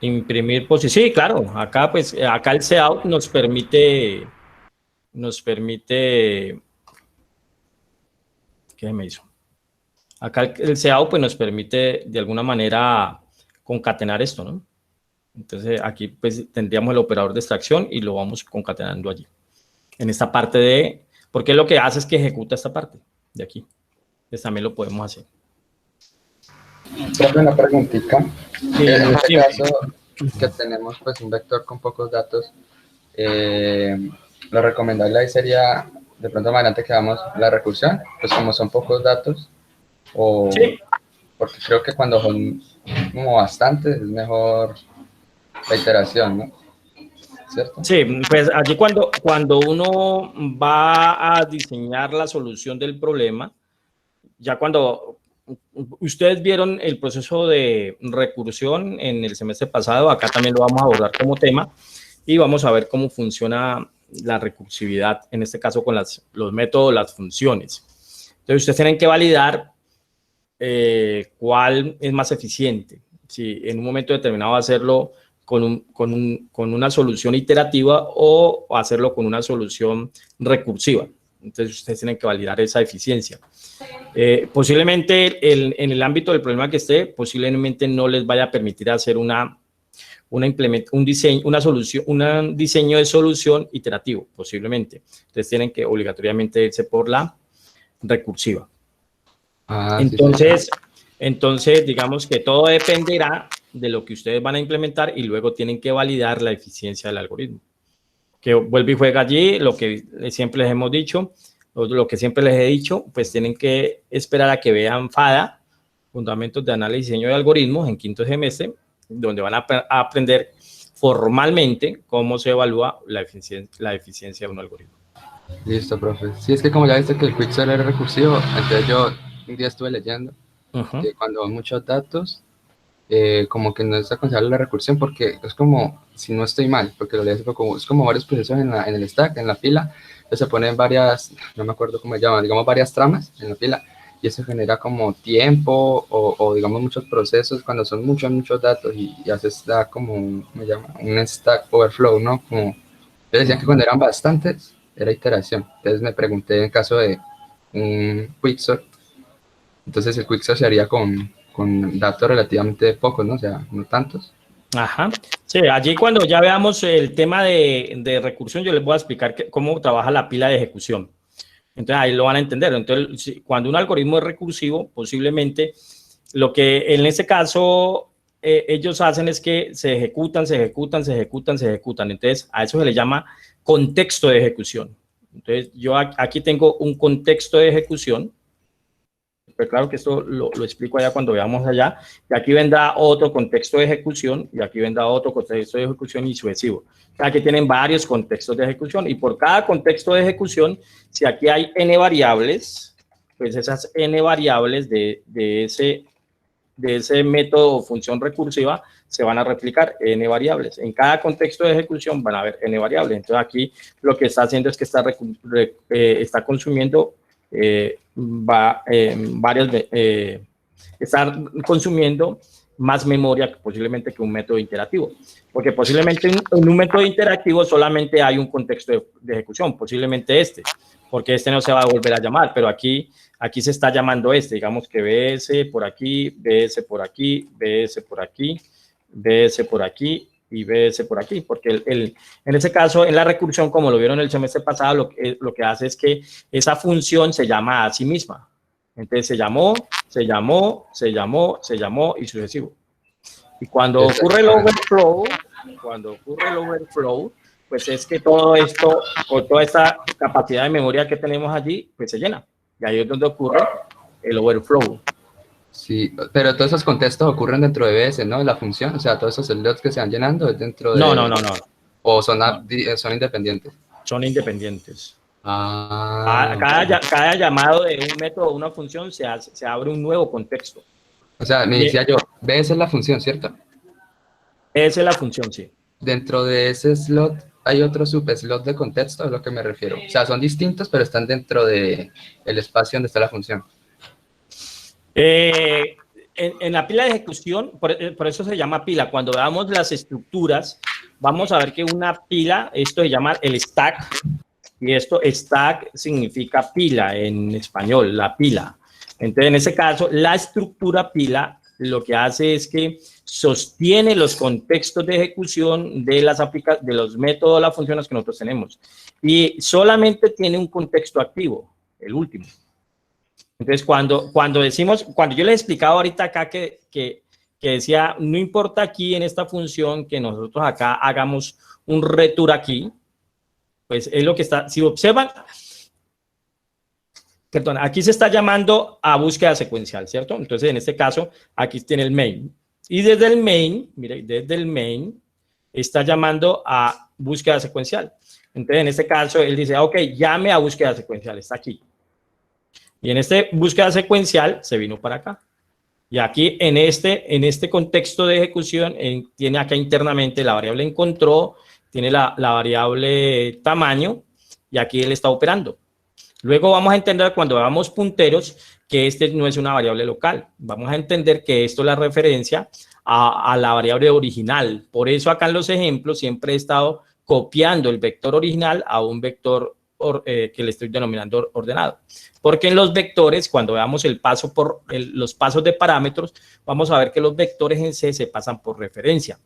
Imprimir posición. Sí, claro. Acá, pues, acá el cout nos permite, ¿qué me hizo? Acá el cout pues nos permite de alguna manera concatenar esto, ¿no? Entonces aquí pues tendríamos el operador de extracción y lo vamos concatenando allí. En esta parte de, porque lo que hace es que ejecuta esta parte de aquí. Entonces también lo podemos hacer. Una preguntita. Sí, En este sí. caso que tenemos pues un vector con pocos datos, lo recomendable ahí sería de pronto más adelante que hagamos la recursión, pues como son pocos datos, o Sí. porque creo que cuando son como bastantes es mejor la iteración, ¿no? ¿Cierto? Sí, pues allí cuando uno va a diseñar la solución del problema, ya cuando ustedes vieron el proceso de recursión en el semestre pasado, acá también lo vamos a abordar como tema y vamos a ver cómo funciona la recursividad, en este caso con los métodos, las funciones. Entonces ustedes tienen que validar cuál es más eficiente. Si en un momento determinado hacerlo con una solución iterativa o hacerlo con una solución recursiva. Entonces, ustedes tienen que validar esa eficiencia. Posiblemente en el ámbito del problema que esté, posiblemente no les vaya a permitir hacer un diseño de solución iterativo, posiblemente. Entonces, tienen que obligatoriamente irse por la recursiva. Entonces, digamos que todo dependerá de lo que ustedes van a implementar y luego tienen que validar la eficiencia del algoritmo. Que vuelve y juega allí, lo que siempre les hemos dicho, lo que siempre les he dicho, pues tienen que esperar a que vean FADA, Fundamentos de Análisis y Diseño de Algoritmos, en quinto semestre, donde van a aprender formalmente cómo se evalúa la eficiencia de un algoritmo. Listo, profe. Sí, es que como ya viste que el Quicksort era recursivo, entonces yo un día estuve leyendo que cuando hay muchos datos, como que no es aconsejable la recursión porque es como, si no estoy mal, porque lo leí hace poco, es como varios procesos en el stack, en la pila, entonces se ponen varias, no me acuerdo cómo se llaman, digamos varias tramas en la pila, y eso genera como tiempo o digamos muchos procesos cuando son muchos datos y haces da como, un stack overflow, ¿no? Como, yo decía que cuando eran bastantes, era iteración, entonces me pregunté en caso de un Quicksort, entonces el Quicksort se haría con datos relativamente pocos, ¿no? O sea, no tantos. Ajá. Sí, allí cuando ya veamos el tema de recursión, yo les voy a explicar cómo trabaja la pila de ejecución. Entonces, ahí lo van a entender. Entonces, cuando un algoritmo es recursivo, posiblemente lo que en este caso ellos hacen es que se ejecutan. Entonces, a eso se le llama contexto de ejecución. Entonces, yo aquí tengo un contexto de ejecución. Pero claro que esto lo explico allá cuando veamos allá, y aquí vendrá otro contexto de ejecución, y aquí vendrá otro contexto de ejecución y sucesivo. Aquí tienen varios contextos de ejecución, y por cada contexto de ejecución, si aquí hay n variables, pues esas n variables de ese método o función recursiva se van a replicar n variables. En cada contexto de ejecución van a haber n variables. Entonces aquí lo que está haciendo es que está consumiendo estar consumiendo más memoria posiblemente que un método interactivo, porque posiblemente en un método interactivo solamente hay un contexto de ejecución, posiblemente porque no se va a volver a llamar, pero aquí se está llamando digamos que BS por aquí, BS por aquí, BS por aquí, BS por aquí y BS por aquí, porque en ese caso, en la recursión, como lo vieron el semestre pasado, lo que hace es que esa función se llama a sí misma. Entonces se llamó y sucesivo. Y cuando ocurre el overflow, pues es que todo esto, con toda esta capacidad de memoria que tenemos allí, pues se llena. Y ahí es donde ocurre el overflow. Sí, pero todos esos contextos ocurren dentro de BS, ¿no? La función, o sea, todos esos slots que se van llenando es dentro de... No. ¿O son independientes? Son independientes. Ah. Cada llamado de un método o una función se abre un nuevo contexto. O sea, me decía yo, BS es la función, ¿cierto? Esa es la función, sí. Dentro de ese slot hay otro subslot de contexto, es lo que me refiero. O sea, son distintos, pero están dentro del espacio donde está la función. En la pila de ejecución, por eso se llama pila. Cuando veamos las estructuras, vamos a ver que una pila, esto se llama el stack, y stack significa pila en español, la pila. Entonces, en ese caso, la estructura pila lo que hace es que sostiene los contextos de ejecución de los métodos, las funciones que nosotros tenemos. Y solamente tiene un contexto activo, el último. Entonces, cuando yo les explicaba ahorita acá que decía, no importa aquí en esta función que nosotros acá hagamos un return aquí, pues es lo que está, si observan, perdón, aquí se está llamando a búsqueda secuencial, ¿cierto? Entonces, en este caso, aquí tiene el main. Y desde el main, mire, desde el main, está llamando a búsqueda secuencial. Entonces, en este caso, él dice, ok, llame a búsqueda secuencial, está aquí. Y en este búsqueda secuencial se vino para acá. Y aquí en este contexto de ejecución tiene acá internamente la variable encontró, tiene la variable tamaño y aquí él está operando. Luego vamos a entender cuando veamos punteros que este no es una variable local. Vamos a entender que esto es la referencia a la variable original. Por eso acá en los ejemplos siempre he estado copiando el vector original a un vector que le estoy denominando ordenado. Porque en los vectores, cuando veamos el paso por los pasos de parámetros, vamos a ver que los vectores en C se pasan por referencia.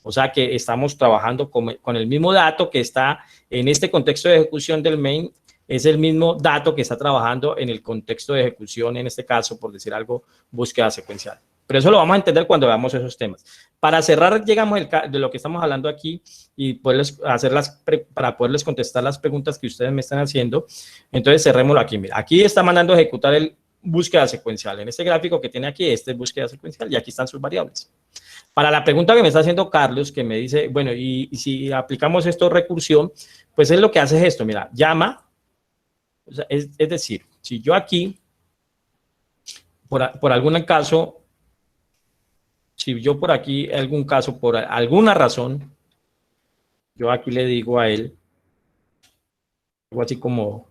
O sea que estamos trabajando con el mismo dato que está en este contexto de ejecución del main, es el mismo dato que está trabajando en el contexto de ejecución, en este caso, por decir algo, búsqueda secuencial. Pero eso lo vamos a entender cuando veamos esos temas. Para cerrar, llegamos de lo que estamos hablando aquí y poderles para poderles contestar las preguntas que ustedes me están haciendo. Entonces, cerrémoslo aquí. Mira, aquí está mandando a ejecutar el búsqueda secuencial. En este gráfico que tiene aquí, este es búsqueda secuencial y aquí están sus variables. Para la pregunta que me está haciendo Carlos, que me dice, bueno, y si aplicamos esto recursión, pues es lo que hace es esto, mira, llama, o sea, es decir, si yo aquí, por algún caso, si yo por aquí, algún caso, por alguna razón, yo aquí le digo a él, algo así como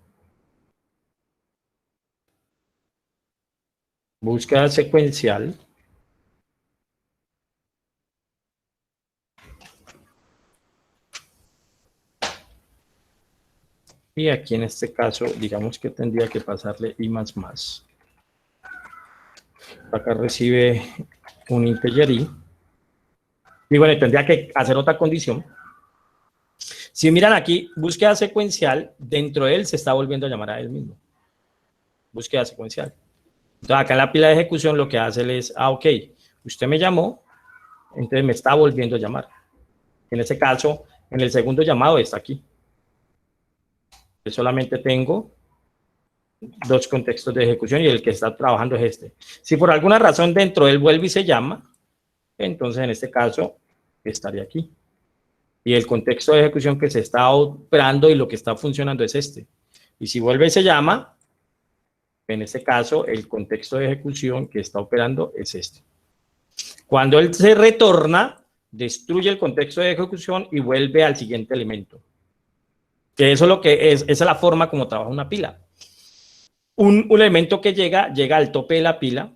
búsqueda secuencial, y aquí en este caso, digamos que tendría que pasarle I++. Acá recibe un integer I. Y bueno, tendría que hacer otra condición. Si miran aquí, búsqueda secuencial, dentro de él se está volviendo a llamar a él mismo. Búsqueda secuencial. Entonces acá en la pila de ejecución lo que hace él es, ok, usted me llamó, entonces me está volviendo a llamar. En este caso, en el segundo llamado está aquí. Yo solamente tengo dos contextos de ejecución y el que está trabajando es este. Si por alguna razón dentro de él vuelve y se llama, entonces en este caso estaría aquí. Y el contexto de ejecución que se está operando y lo que está funcionando es este. Y si vuelve y se llama, en este caso el contexto de ejecución que está operando es este. Cuando él se retorna, destruye el contexto de ejecución y vuelve al siguiente elemento. Que eso es lo que es, esa es la forma como trabaja una pila. Un elemento que llega al tope de la pila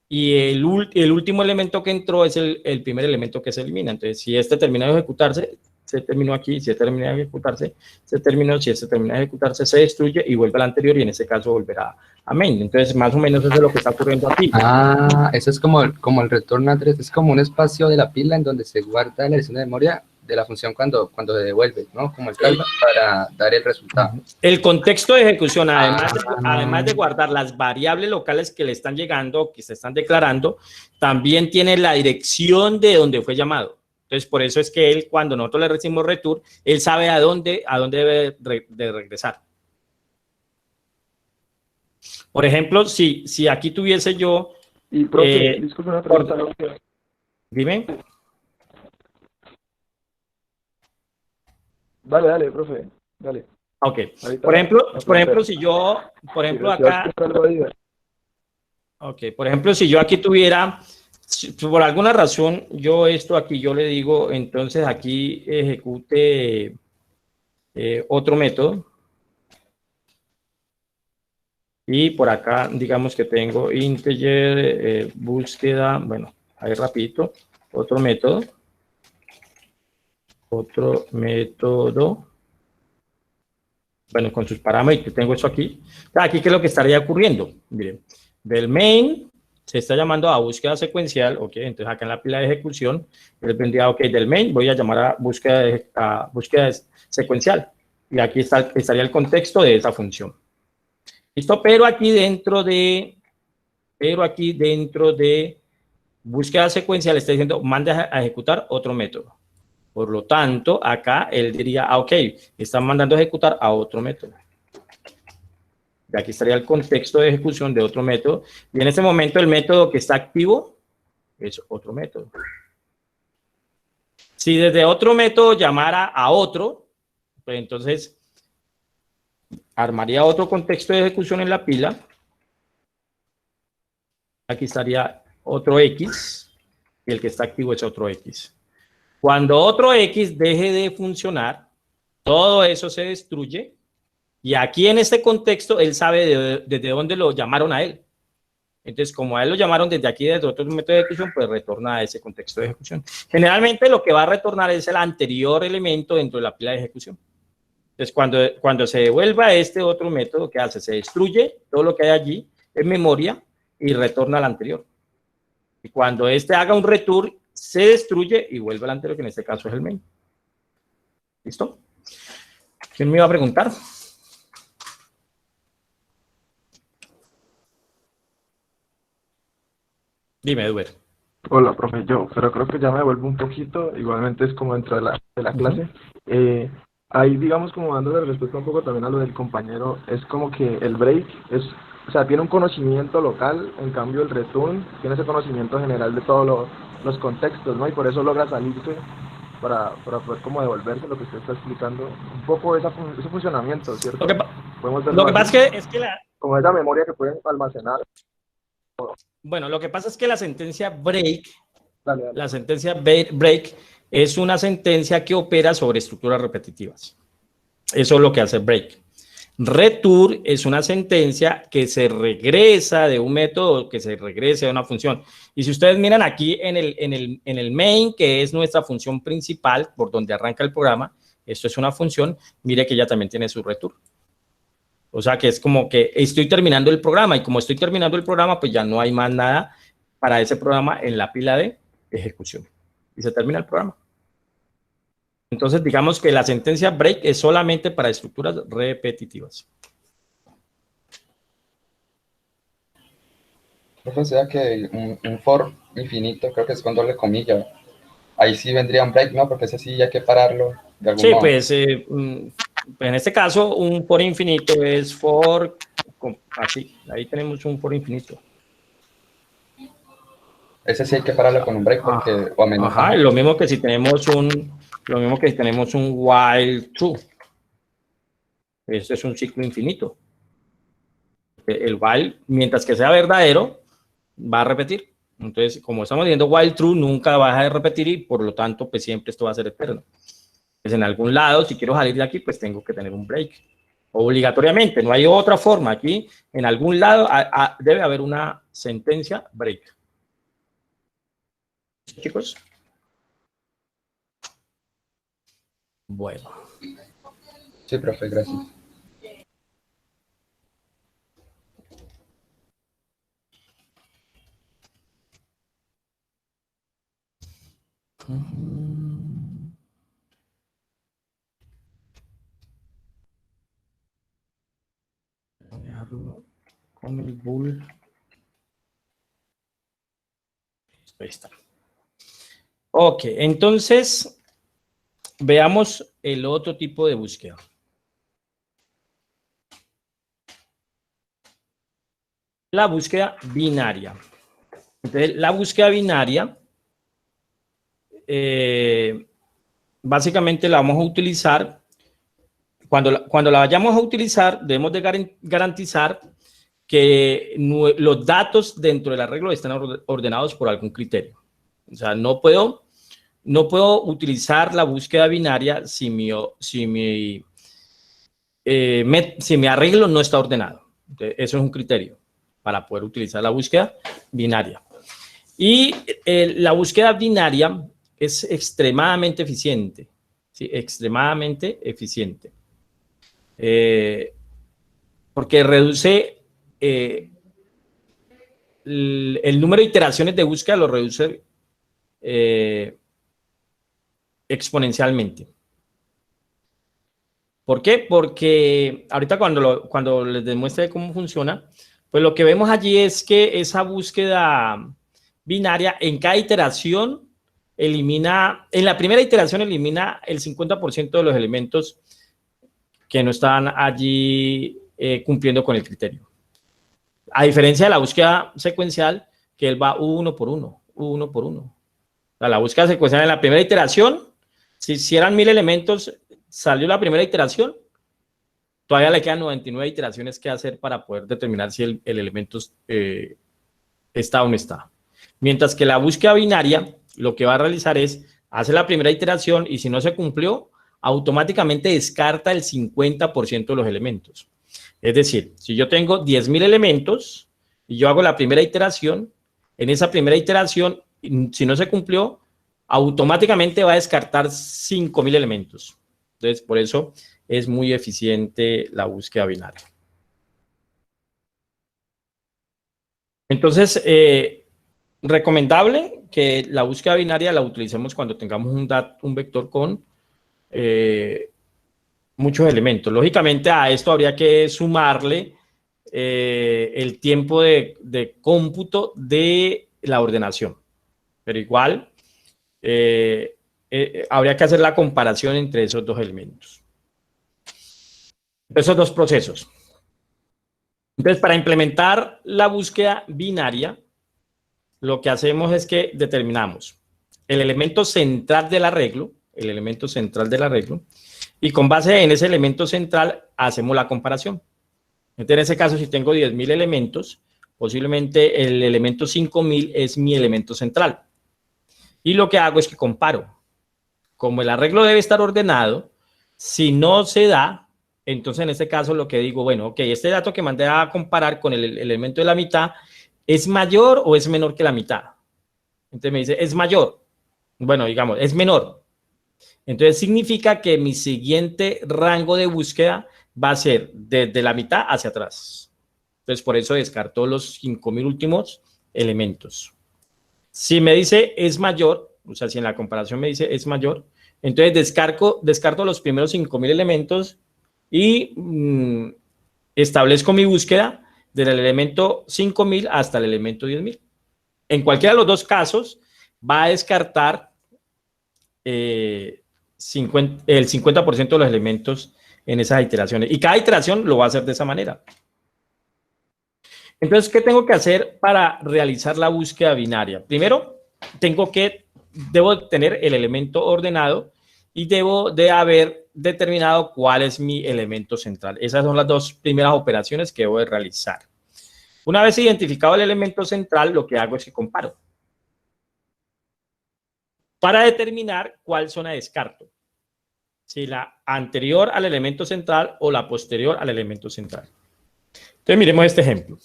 y el último elemento que entró es el primer elemento que se elimina. Entonces, si este termina de ejecutarse, se terminó aquí. Si este termina de ejecutarse, se terminó. Si este termina de ejecutarse, se destruye y vuelve al anterior y en ese caso volverá a main. Entonces, más o menos eso es lo que está ocurriendo aquí. Ah, eso es como el return address, es como un espacio de la pila en donde se guarda la dirección de memoria de la función cuando se devuelve, ¿no? Como el callback para dar el resultado. El contexto de ejecución, además de guardar las variables locales que le están llegando, que se están declarando, también tiene la dirección de donde fue llamado. Entonces, por eso es que él, cuando nosotros le recibimos return, él sabe a dónde debe de regresar. Por ejemplo, si aquí tuviese yo... Y, profe, disculpe una pregunta. Dime. Dale, profe, dale. Ok. Ahorita, por ejemplo, si yo, acá... Ok, por ejemplo, si yo aquí tuviera, por alguna razón, yo esto aquí, yo le digo, entonces aquí ejecute otro método. Y por acá, digamos que tengo integer, búsqueda, bueno, ahí rapidito, otro método. Bueno, con sus parámetros, tengo eso aquí. Aquí, ¿qué es lo que estaría ocurriendo? Miren, del main se está llamando a búsqueda secuencial, ok, entonces acá en la pila de ejecución, él vendría, ok, del main voy a llamar a búsqueda secuencial. Y aquí estaría el contexto de esa función. ¿Listo? Pero aquí dentro de búsqueda secuencial está diciendo, manda a ejecutar otro método. Por lo tanto, acá él diría, ok, están mandando a ejecutar a otro método. Y aquí estaría el contexto de ejecución de otro método. Y en este momento el método que está activo es otro método. Si desde otro método llamara a otro, pues entonces armaría otro contexto de ejecución en la pila. Aquí estaría otro X y el que está activo es otro X. Cuando otro X deje de funcionar, todo eso se destruye Y aquí en este contexto, él sabe desde dónde lo llamaron a él. Entonces, como a él lo llamaron desde aquí, desde otro método de ejecución, pues retorna a ese contexto de ejecución. Generalmente lo que va a retornar es el anterior elemento dentro de la pila de ejecución. Entonces, cuando se devuelva este otro método, ¿qué hace? Se destruye todo lo que hay allí en memoria y retorna al anterior. Y cuando este haga un return, se destruye y vuelve al anterior, que en este caso es el main. ¿Listo? ¿Quién me iba a preguntar? Dime, Eduber. Hola, profe, pero creo que ya me devuelvo un poquito, igualmente es como dentro de la clase. Ahí, digamos, como dándole respuesta un poco también a lo del compañero, es como que el break o sea, tiene un conocimiento local, en cambio el return tiene ese conocimiento general de todos los contextos, ¿no? Y por eso logra salirse para poder como devolverse lo que usted está explicando, un poco ese funcionamiento, ¿cierto? Podemos verlo Lo que pasa es que como esa memoria que pueden almacenar. Bueno, lo que pasa es que la sentencia break, Dale. la sentencia break es una sentencia que opera sobre estructuras repetitivas. Eso es lo que hace break. Return es una sentencia que se regresa de un método, que se regresa de una función. Y si ustedes miran aquí en el main, que es nuestra función principal, por donde arranca el programa, esto es una función, mire que ya también tiene su return. O sea que es como que estoy terminando el programa y como estoy terminando el programa, pues ya no hay más nada para ese programa en la pila de ejecución. Y se termina el programa. Entonces, digamos que la sentencia break es solamente para estructuras repetitivas. O sea que un for infinito, creo que es con doble comilla. Ahí sí vendría un break, ¿no? Porque ese sí hay que pararlo de algún modo. Pues en este caso, un for infinito es for, así, ahí tenemos un for infinito. Ese sí hay que pararlo con un break porque o a menos. Ajá, lo mismo que si tenemos un while true. Este es un ciclo infinito. El while, mientras que sea verdadero, va a repetir. Entonces, como estamos diciendo while true, nunca va a dejar de repetir y por lo tanto, pues siempre esto va a ser eterno. Pues en algún lado, si quiero salir de aquí, pues tengo que tener un break. Obligatoriamente, no hay otra forma. Aquí, en algún lado, debe haber una sentencia break. Chicos. Bueno. Sí, profe, gracias. Con el bull. Ahí está. Ok, entonces veamos el otro tipo de búsqueda. La búsqueda binaria. Entonces, la búsqueda binaria, básicamente la vamos a utilizar. Cuando la vayamos a utilizar, debemos de garantizar que los datos dentro del arreglo estén ordenados por algún criterio. O sea, no puedo utilizar la búsqueda binaria si mi arreglo no está ordenado. Entonces, eso es un criterio para poder utilizar la búsqueda binaria. Y la búsqueda binaria es extremadamente eficiente. ¿Sí? Extremadamente eficiente. Porque reduce el número de iteraciones de búsqueda, lo reduce exponencialmente. ¿Por qué? Porque ahorita cuando les demuestre cómo funciona, pues lo que vemos allí es que esa búsqueda binaria en cada iteración elimina, en la primera iteración elimina el 50% de los elementos que no están allí cumpliendo con el criterio. A diferencia de la búsqueda secuencial, que él va uno por uno. O sea, la búsqueda secuencial en la primera iteración, si eran 1000 elementos, salió la primera iteración, todavía le quedan 99 iteraciones que hacer para poder determinar si el elemento está o no está. Mientras que la búsqueda binaria, lo que va a realizar es, hace la primera iteración y si no se cumplió, automáticamente descarta el 50% de los elementos. Es decir, si yo tengo 10.000 elementos y yo hago la primera iteración, en esa primera iteración, si no se cumplió, automáticamente va a descartar 5.000 elementos. Entonces, por eso es muy eficiente la búsqueda binaria. Entonces, recomendable que la búsqueda binaria la utilicemos cuando tengamos un vector con muchos elementos. Lógicamente, a esto habría que sumarle el tiempo de cómputo de la ordenación. Pero igual, habría que hacer la comparación entre esos dos elementos. Esos dos procesos. Entonces, para implementar la búsqueda binaria, lo que hacemos es que determinamos el elemento central del arreglo, y con base en ese elemento central hacemos la comparación. Entonces, en ese caso, si tengo 10.000 elementos, posiblemente el elemento 5.000 es mi elemento central. Y lo que hago es que comparo. Como el arreglo debe estar ordenado, si no se da, entonces en este caso lo que digo, bueno, ok, este dato que mandé a comparar con el elemento de la mitad, ¿es mayor o es menor que la mitad? Entonces me dice, es mayor. Bueno, digamos, es menor. Entonces significa que mi siguiente rango de búsqueda va a ser desde la mitad hacia atrás. Entonces por eso descarto los 5.000 últimos elementos. Si me dice es mayor, o sea, si en la comparación me dice es mayor, entonces descarto los primeros 5.000 elementos y establezco mi búsqueda desde el elemento 5.000 hasta el elemento 10.000. En cualquiera de los dos casos va a descartar el 50% de los elementos en esas iteraciones. Y cada iteración lo va a hacer de esa manera. Entonces, ¿qué tengo que hacer para realizar la búsqueda binaria? Primero, debo tener el elemento ordenado y debo de haber determinado cuál es mi elemento central. Esas son las dos primeras operaciones que debo de realizar. Una vez identificado el elemento central, lo que hago es que comparo para determinar cuál zona descarto. Si la anterior al elemento central o la posterior al elemento central. Entonces, miremos este ejemplo.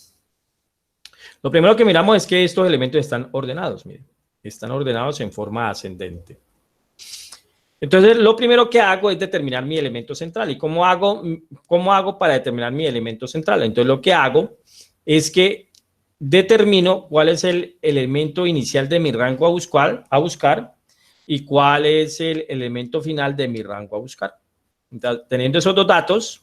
Lo primero que miramos es que estos elementos están ordenados, miren, están ordenados en forma ascendente. Entonces, lo primero que hago es determinar mi elemento central. ¿Y cómo hago para determinar mi elemento central? Entonces, lo que hago es que determino cuál es el elemento inicial de mi rango a buscar y cuál es el elemento final de mi rango a buscar. Entonces, teniendo esos dos datos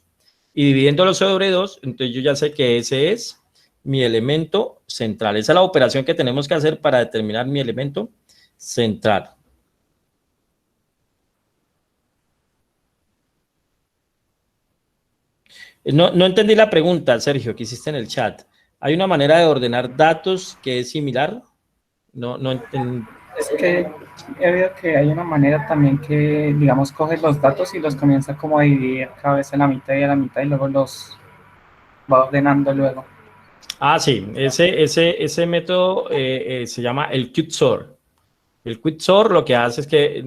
y dividiéndolos sobre 2, entonces yo ya sé que ese es mi elemento central. Esa es la operación que tenemos que hacer para determinar mi elemento central. No entendí la pregunta, Sergio, que hiciste en el chat. ¿Hay una manera de ordenar datos que es similar? No entendí. Es que he visto que hay una manera también que, digamos, coge los datos y los comienza como a dividir cada vez a la mitad y a la mitad y luego los va ordenando luego. Ah, sí, ese método se llama el quicksort. El quicksort lo que hace es que,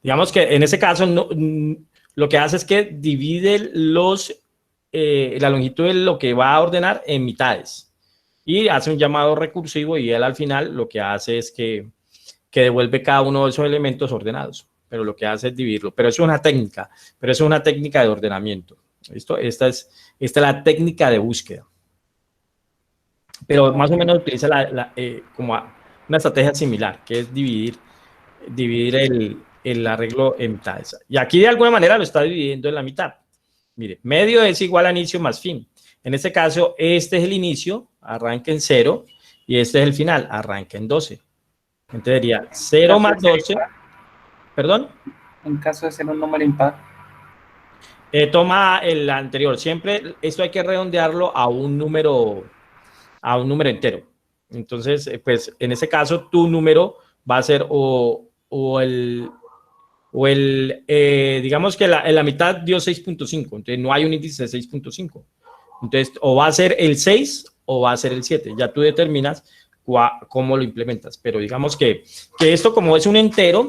digamos que en ese caso, lo que hace es que divide la longitud de lo que va a ordenar en mitades. Y hace un llamado recursivo y él al final lo que hace es que devuelve cada uno de esos elementos ordenados. Pero lo que hace es dividirlo. Pero eso es una técnica de ordenamiento. Esta es la técnica de búsqueda. Pero más o menos utiliza como una estrategia similar, que es dividir el arreglo en mitades. Y aquí de alguna manera lo está dividiendo en la mitad. Mire, medio es igual a inicio más fin. En este caso, este es el inicio, arranca en 0, y este es el final, arranca en 12. Entonces sería 0 más 12, ¿perdón? En caso de ser un número impar. Toma el anterior. Siempre esto hay que redondearlo a un número entero. Entonces, pues en ese caso, tu número va a ser digamos que en la mitad dio 6.5, entonces no hay un índice de 6.5. Entonces, o va a ser el 6 o va a ser el 7. Ya tú determinas cómo lo implementas. Pero digamos que esto como es un entero,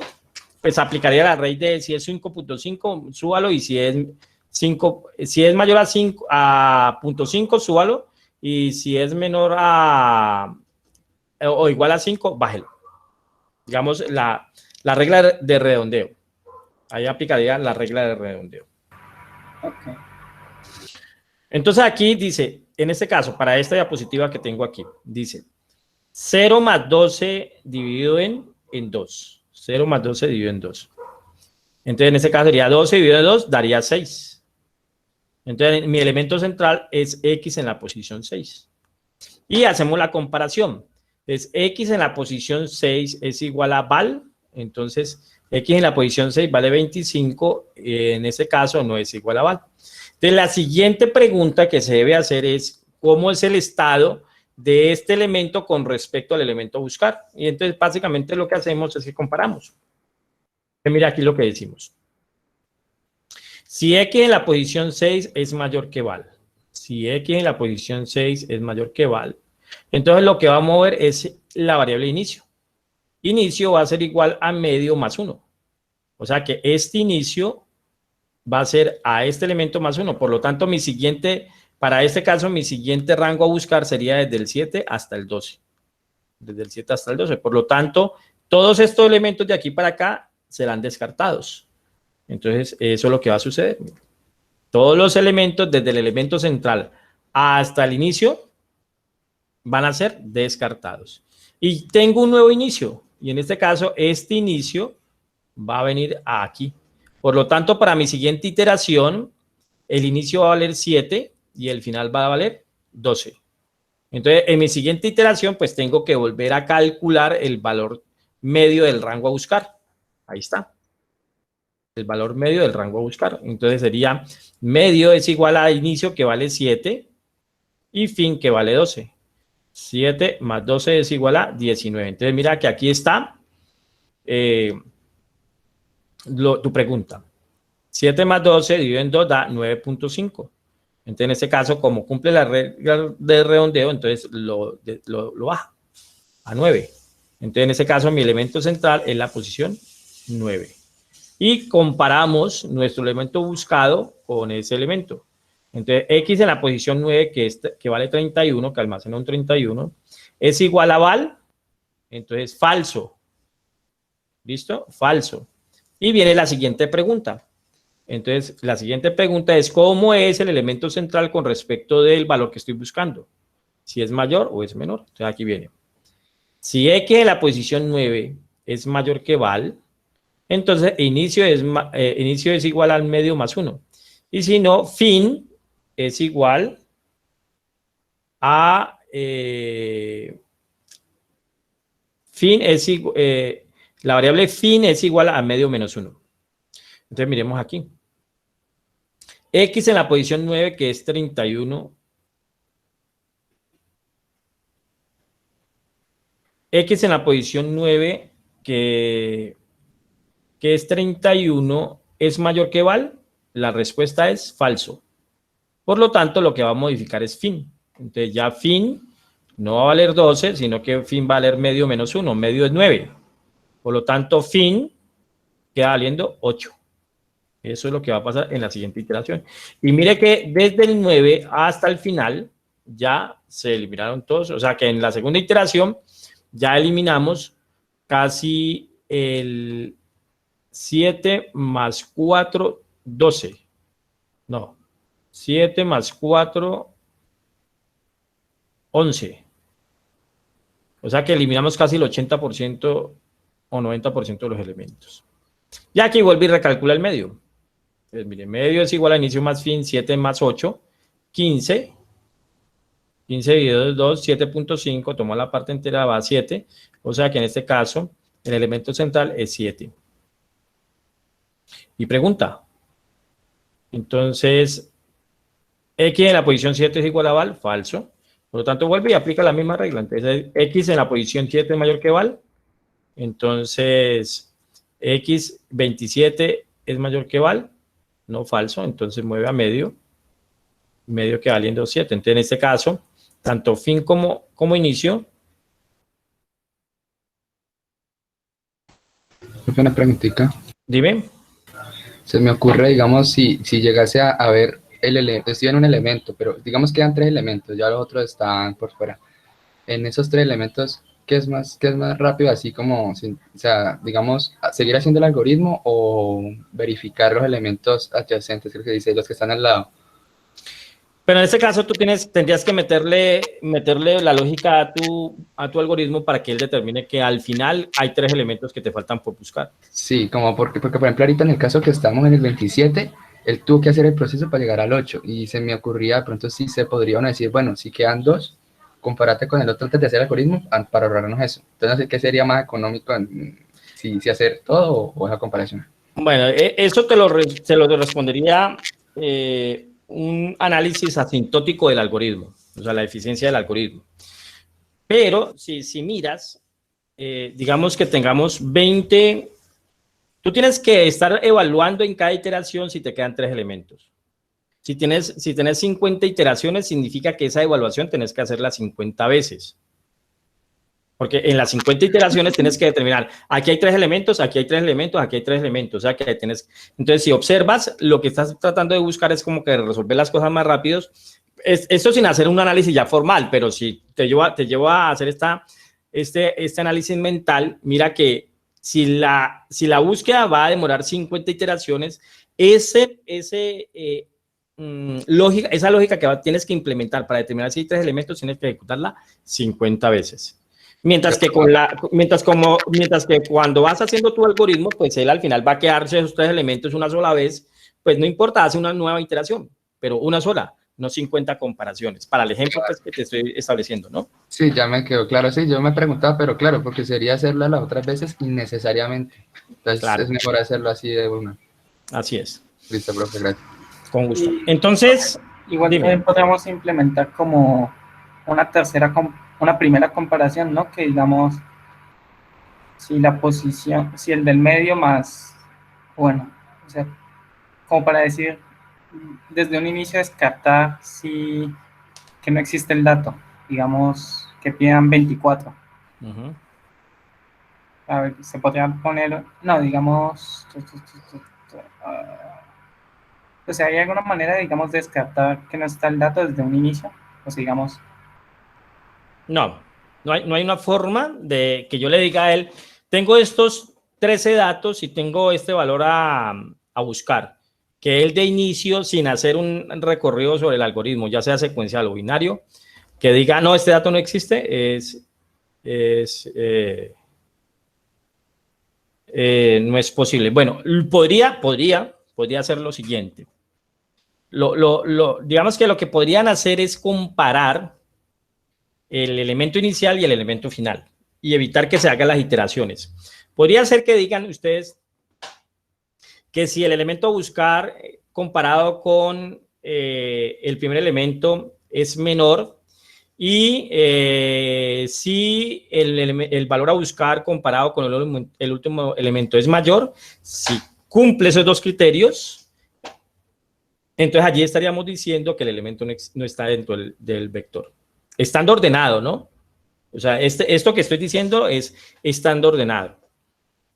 pues aplicaría la ley de si es 5.5, súbalo, y si es 5, si es mayor a 5 a 0.5, súbalo, y si es menor a o igual a 5, bájelo. Digamos, la regla de redondeo. Ahí aplicaría la regla de redondeo. Ok. Entonces aquí dice, en este caso, para esta diapositiva que tengo aquí, dice 0 más 12 dividido en 2. 0 más 12 dividido en 2. Entonces, en este caso sería 12 dividido en 2, daría 6. Entonces, mi elemento central es X en la posición 6. Y hacemos la comparación. Entonces, X en la posición 6 es igual a val. Entonces, X en la posición 6 vale 25. En ese caso, no es igual a val. Entonces, la siguiente pregunta que se debe hacer es, ¿cómo es el estado de este elemento con respecto al elemento a buscar? Y entonces, básicamente, lo que hacemos es que comparamos. Mira aquí lo que decimos. Si X en la posición 6 es mayor que val, si X en la posición 6 es mayor que val, entonces lo que va a mover es la variable inicio. Inicio va a ser igual a medio más 1. O sea que este inicio va a ser a este elemento más 1. Por lo tanto, mi siguiente, para este caso, mi siguiente rango a buscar sería desde el 7 hasta el 12. Desde el 7 hasta el 12. Por lo tanto, todos estos elementos de aquí para acá serán descartados. Entonces, eso es lo que va a suceder. Todos los elementos, desde el elemento central hasta el inicio, van a ser descartados. Y tengo un nuevo inicio. Y en este caso, este inicio va a venir aquí. Por lo tanto, para mi siguiente iteración, el inicio va a valer 7 y el final va a valer 12. Entonces, en mi siguiente iteración, pues tengo que volver a calcular el valor medio del rango a buscar. Ahí está. El valor medio del rango a buscar. Entonces sería medio es igual a inicio, que vale 7, y fin, que vale 12. 7 más 12 es igual a 19. Entonces mira que aquí está tu pregunta. 7 más 12 dividido en 2 da 9.5. Entonces en este caso, como cumple la regla de redondeo, entonces lo baja a 9. Entonces en este caso mi elemento central es la posición 9. Y comparamos nuestro elemento buscado con ese elemento. Entonces, X en la posición 9, que vale 31, que almacena un 31, es igual a val. Entonces, falso. ¿Listo? Falso. Y viene la siguiente pregunta. Entonces, la siguiente pregunta es, ¿cómo es el elemento central con respecto del valor que estoy buscando? Si es mayor o es menor. Entonces, aquí viene. Si X en la posición 9 es mayor que val, entonces inicio es igual al medio más 1. Y si no, fin es igual a la variable fin es igual a medio menos 1. Entonces miremos aquí. X en la posición 9, que es 31. X en la posición 9, que es 31, ¿es mayor que val? La respuesta es falso. Por lo tanto, lo que va a modificar es fin. Entonces ya fin no va a valer 12, sino que fin va a valer medio menos 1. Medio es 9. Por lo tanto, fin queda valiendo 8. Eso es lo que va a pasar en la siguiente iteración. Y mire que desde el 9 hasta el final ya se eliminaron todos. O sea que en la segunda iteración ya eliminamos casi el 7 más 4, 12. No, 7 más 4, 11. O sea que eliminamos casi el 80% o 90% de los elementos. Y aquí vuelve y recalcula el medio. Entonces, mire, medio es igual a inicio más fin, 7 más 8, 15. 15 dividido de 2, 7.5, toma la parte entera, va a 7. O sea que en este caso, el elemento central es 7. Y pregunta. Entonces, X en la posición 7 es igual a val, falso. Por lo tanto, vuelve y aplica la misma regla. Entonces, X en la posición 7 es mayor que val. Entonces, X 27 es mayor que val. No, falso. Entonces, mueve a medio. Medio queda valiendo 7. Entonces, en este caso, tanto fin como inicio Una preguntita. Dime. Se me ocurre, digamos, si llegase a ver estoy en un elemento, pero digamos que quedan tres elementos, ya los otros están por fuera. En esos tres elementos, qué es más rápido, así como, o sea, digamos, seguir haciendo el algoritmo o verificar los elementos adyacentes, creo que dice, los que están al lado? Pero en este caso tú tendrías que meterle la lógica a tu algoritmo para que él determine que al final hay tres elementos que te faltan por buscar. Sí, como porque por ejemplo, ahorita en el caso que estamos en el 27, él tuvo que hacer el proceso para llegar al 8 y se me ocurría, de pronto sí se podría uno decir, bueno, si quedan dos, compárate con el otro antes de hacer el algoritmo para ahorrarnos eso. Entonces, no sé qué sería más económico, si hacer todo o esa comparación. Bueno, eso te lo respondería un análisis asintótico del algoritmo, o sea, la eficiencia del algoritmo. Pero si miras, digamos que tengamos 20, tú tienes que estar evaluando en cada iteración si te quedan tres elementos. Si tienes 50 iteraciones, significa que esa evaluación tienes que hacerla 50 veces. Porque en las 50 iteraciones tienes que determinar, aquí hay tres elementos, aquí hay tres elementos, aquí hay tres elementos. O sea, que tienes. Entonces, si observas, lo que estás tratando de buscar es como que resolver las cosas más rápidos. Esto sin hacer un análisis ya formal, pero si te llevo a hacer este análisis mental, mira que si la búsqueda va a demorar 50 iteraciones, esa lógica que tienes que implementar para determinar si hay tres elementos, tienes que ejecutarla 50 veces. Mientras que cuando vas haciendo tu algoritmo, pues él al final va a quedarse esos tres elementos una sola vez, pues no importa, hace una nueva iteración, pero una sola, no 50 comparaciones, para el ejemplo pues, que te estoy estableciendo, ¿no? Sí, ya me quedó claro, sí, yo me preguntaba, pero claro, porque sería hacerla las otras veces innecesariamente. Entonces claro, es mejor hacerlo así de una. Así es. Listo, profe, gracias. Con gusto. Entonces, igual también podríamos implementar como una primera comparación, ¿no? Que digamos, si el del medio más, bueno, o sea, como para decir, desde un inicio descartar que no existe el dato, digamos, que pidan 24. A ver, se podría poner, no, digamos, o sea, ¿hay alguna manera, digamos, de descartar que no está el dato desde un inicio? O sea, digamos... No hay una forma de que yo le diga a él, tengo estos 13 datos y tengo este valor a buscar, que él de inicio, sin hacer un recorrido sobre el algoritmo, ya sea secuencial o binario, que diga, no, este dato no existe, no es posible. Bueno, podría hacer lo siguiente. Digamos que lo que podrían hacer es comparar el elemento inicial y el elemento final y evitar que se hagan las iteraciones. Podría ser que digan ustedes que si el elemento a buscar comparado con el primer elemento es menor y si el valor a buscar comparado con el último elemento es mayor, si cumple esos dos criterios, entonces allí estaríamos diciendo que el elemento no está dentro del vector. Estando ordenado, ¿no? O sea, esto que estoy diciendo es estando ordenado.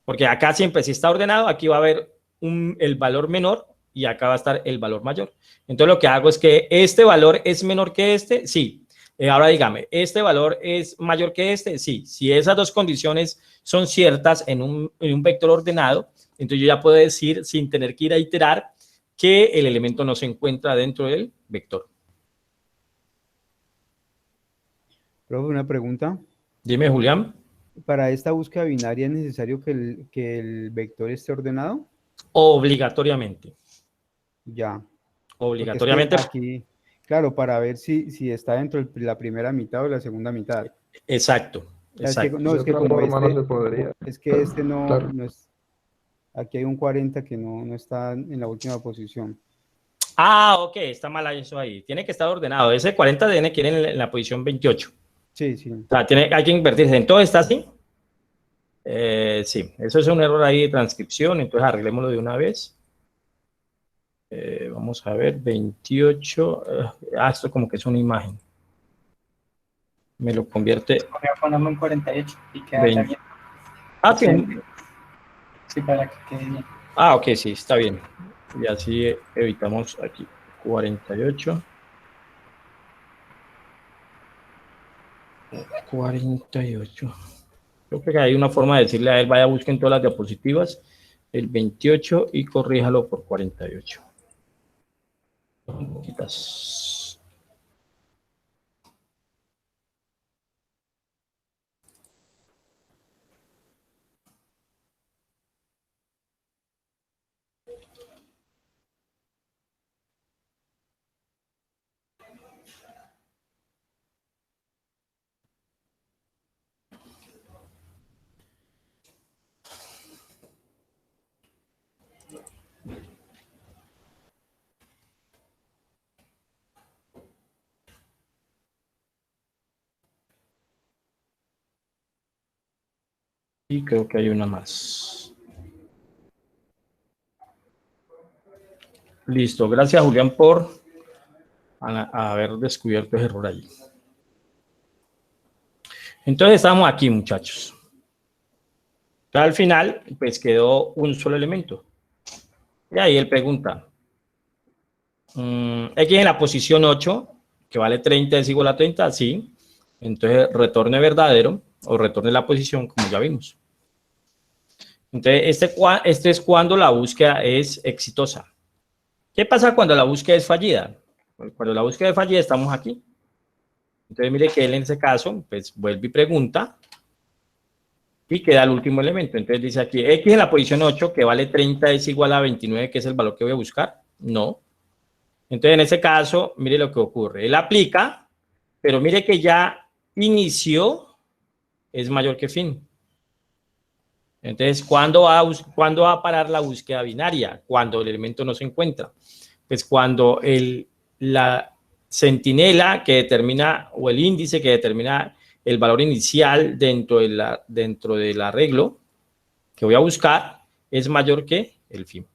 Porque acá siempre, si está ordenado, aquí va a haber el valor menor y acá va a estar el valor mayor. Entonces, lo que hago es que este valor es menor que este, sí. Ahora dígame, ¿este valor es mayor que este? Sí. Si esas dos condiciones son ciertas en un vector ordenado, entonces yo ya puedo decir, sin tener que ir a iterar, que el elemento no se encuentra dentro del vector. Profe, una pregunta. Dime, Julián. ¿Para esta búsqueda binaria es necesario que el vector esté ordenado? Obligatoriamente. Ya. Obligatoriamente. Es que aquí, claro, para ver si está dentro de la primera mitad o la segunda mitad. Exacto. Exacto. No, es que como este no, claro, no es... Aquí hay un 40 que no está en la última posición. Ah, ok, está mal eso ahí. Tiene que estar ordenado. Ese 40 tiene que ir en la posición 28. Sí, sí. O sea, hay que invertirse. ¿Entonces está así? Sí, eso es un error ahí de transcripción, entonces arreglémoslo de una vez. Vamos a ver, 28. Esto como que es una imagen. Me lo convierte. Voy a ponerlo en 48 y queda bien. Ah, sí. Sí, para que quede bien. Ah, ok, sí, está bien. Y así evitamos aquí 48. 48. Creo que hay una forma de decirle a él, vaya, busquen todas las diapositivas, el 28 y corríjalo por 48. Quizás. Y creo que hay una más. Listo, gracias Julián por haber descubierto ese error ahí. Entonces estamos aquí, muchachos. Al final, pues quedó un solo elemento. Y ahí él pregunta, X en la posición 8, que vale 30 es igual a 30, sí. Entonces retorne verdadero o retorne la posición, como ya vimos. Entonces, este es cuando la búsqueda es exitosa. ¿Qué pasa cuando la búsqueda es fallida? Cuando la búsqueda es fallida, estamos aquí. Entonces, mire que él en ese caso, pues vuelve y pregunta y queda el último elemento. Entonces dice aquí, X en la posición 8, que vale 30, es igual a 29, que es el valor que voy a buscar. No. Entonces, en ese caso, mire lo que ocurre. Él aplica, pero mire que ya inicio es mayor que fin. Entonces, ¿cuándo va a parar la búsqueda binaria? Cuando el elemento no se encuentra. Pues cuando la centinela que determina, o el índice que determina el valor inicial dentro del arreglo que voy a buscar es mayor que el fin.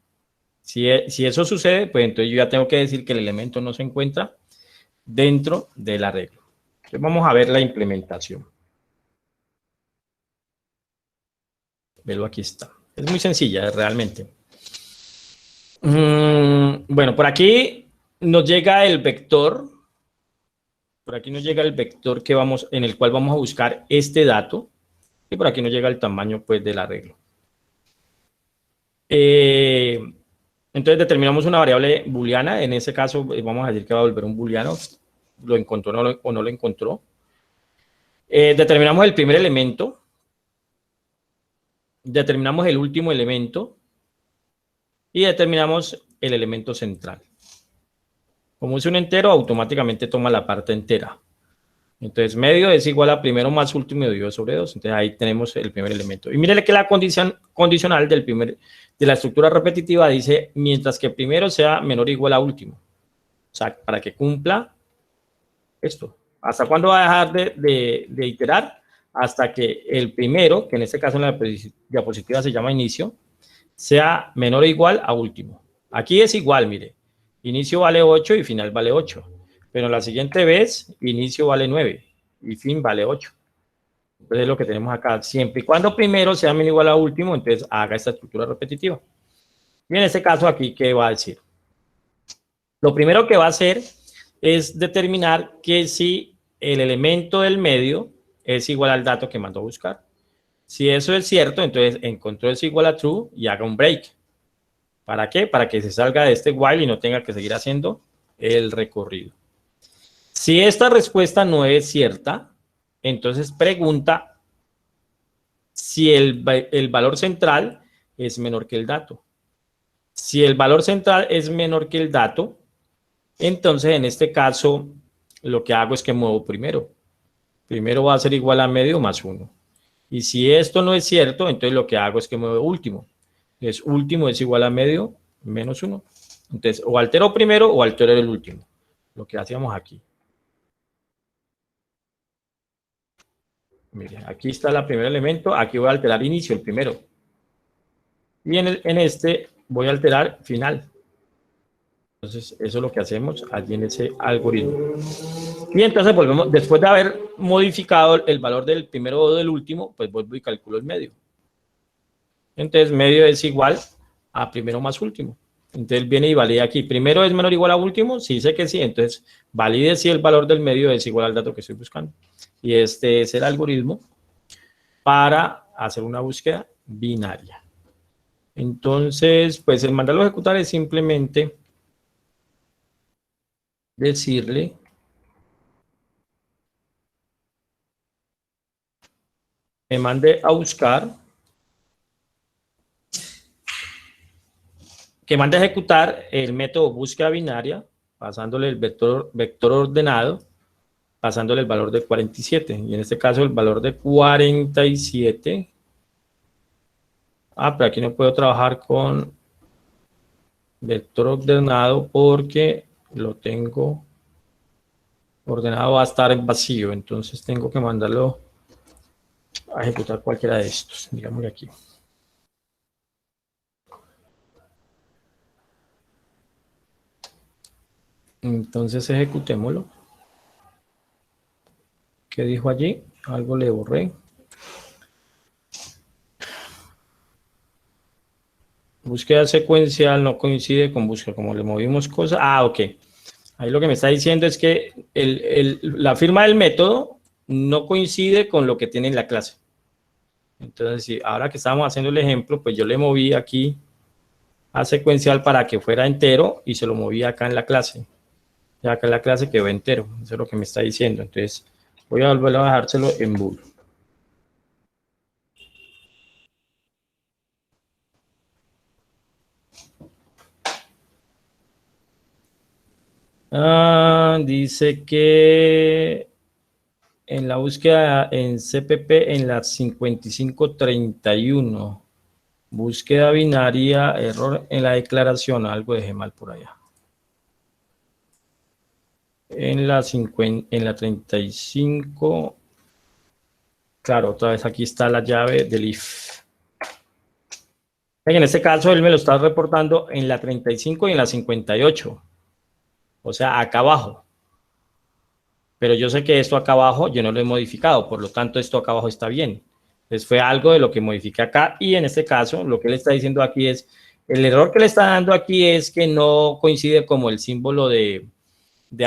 Si eso sucede, pues entonces yo ya tengo que decir que el elemento no se encuentra dentro del arreglo. Entonces vamos a ver la implementación. Velo, aquí está. Es muy sencilla, realmente. Bueno, por aquí nos llega el vector. Por aquí nos llega el vector en el cual vamos a buscar este dato. Y por aquí nos llega el tamaño, pues, del arreglo. Entonces determinamos una variable booleana. En ese caso, vamos a decir que va a volver un booleano. Lo encontró o no lo encontró. Determinamos el primer elemento. Determinamos el último elemento. Y determinamos el elemento central. Como es un entero, automáticamente toma la parte entera. Entonces, medio es igual a primero más último dividido sobre 2. Entonces, ahí tenemos el primer elemento. Y mírele que la condición condicional de la estructura repetitiva dice, mientras que primero sea menor o igual a último. O sea, para que cumpla esto. ¿Hasta cuándo va a dejar de iterar? Hasta que el primero, que en este caso en la diapositiva se llama inicio, sea menor o igual a último. Aquí es igual, mire. Inicio vale 8 y final vale 8. Pero la siguiente vez, inicio vale 9 y fin vale 8. Entonces es lo que tenemos acá. Siempre y cuando primero sea menor o igual a último, entonces haga esta estructura repetitiva. Y en este caso aquí, ¿qué va a decir? Lo primero que va a hacer es determinar que si el elemento del medio es igual al dato que mandó a buscar. Si eso es cierto, entonces encontró es igual a true y haga un break. ¿Para qué? Para que se salga de este while y no tenga que seguir haciendo el recorrido. Si esta respuesta no es cierta, entonces pregunta si el valor central es menor que el dato. Si el valor central es menor que el dato, entonces en este caso lo que hago es que muevo primero. Primero va a ser igual a medio más 1. Y si esto no es cierto, entonces lo que hago es que muevo último. Entonces último es igual a medio menos 1. Entonces o altero primero o altero el último. Lo que hacíamos aquí. Mire, aquí está el primer elemento. Aquí voy a alterar inicio, el primero. Y en este voy a alterar final. Entonces eso es lo que hacemos allí en ese algoritmo. Y entonces volvemos, después de haber modificado el valor del primero o del último, pues vuelvo y calculo el medio. Entonces, medio es igual a primero más último. Entonces, viene y valida aquí. Primero es menor o igual a último, sí sé que sí. Entonces, valide si el valor del medio es igual al dato que estoy buscando. Y este es el algoritmo para hacer una búsqueda binaria. Entonces, pues el mandarlo a ejecutar es simplemente decirle me mande a buscar, que mande a ejecutar el método búsqueda binaria, pasándole el vector ordenado, pasándole el valor de 47. Y en este caso el valor de 47. Pero aquí no puedo trabajar con vector ordenado porque lo tengo ordenado, va a estar en vacío. Entonces tengo que mandarlo a ejecutar cualquiera de estos. Digámosle aquí. Entonces ejecutémoslo. ¿Qué dijo allí? Algo le borré. Búsqueda secuencial no coincide con búsqueda, como le movimos cosas. Ok. Ahí lo que me está diciendo es que la firma del método no coincide con lo que tiene en la clase. Entonces, si ahora que estábamos haciendo el ejemplo, pues yo le moví aquí a secuencial para que fuera entero y se lo moví acá en la clase. Ya acá en la clase quedó entero. Eso es lo que me está diciendo. Entonces, voy a volver a bajárselo en bool. Dice que en la búsqueda en CPP en la 5531, búsqueda binaria, error en la declaración, algo dejé mal por allá. En la 35, claro, otra vez aquí está la llave del if. En este caso él me lo está reportando en la 35 y en la 58. O sea, acá abajo. Pero yo sé que esto acá abajo yo no lo he modificado, por lo tanto esto acá abajo está bien. Entonces fue algo de lo que modifiqué acá y en este caso lo que él está diciendo aquí es, el error que le está dando aquí es que no coincide como el símbolo de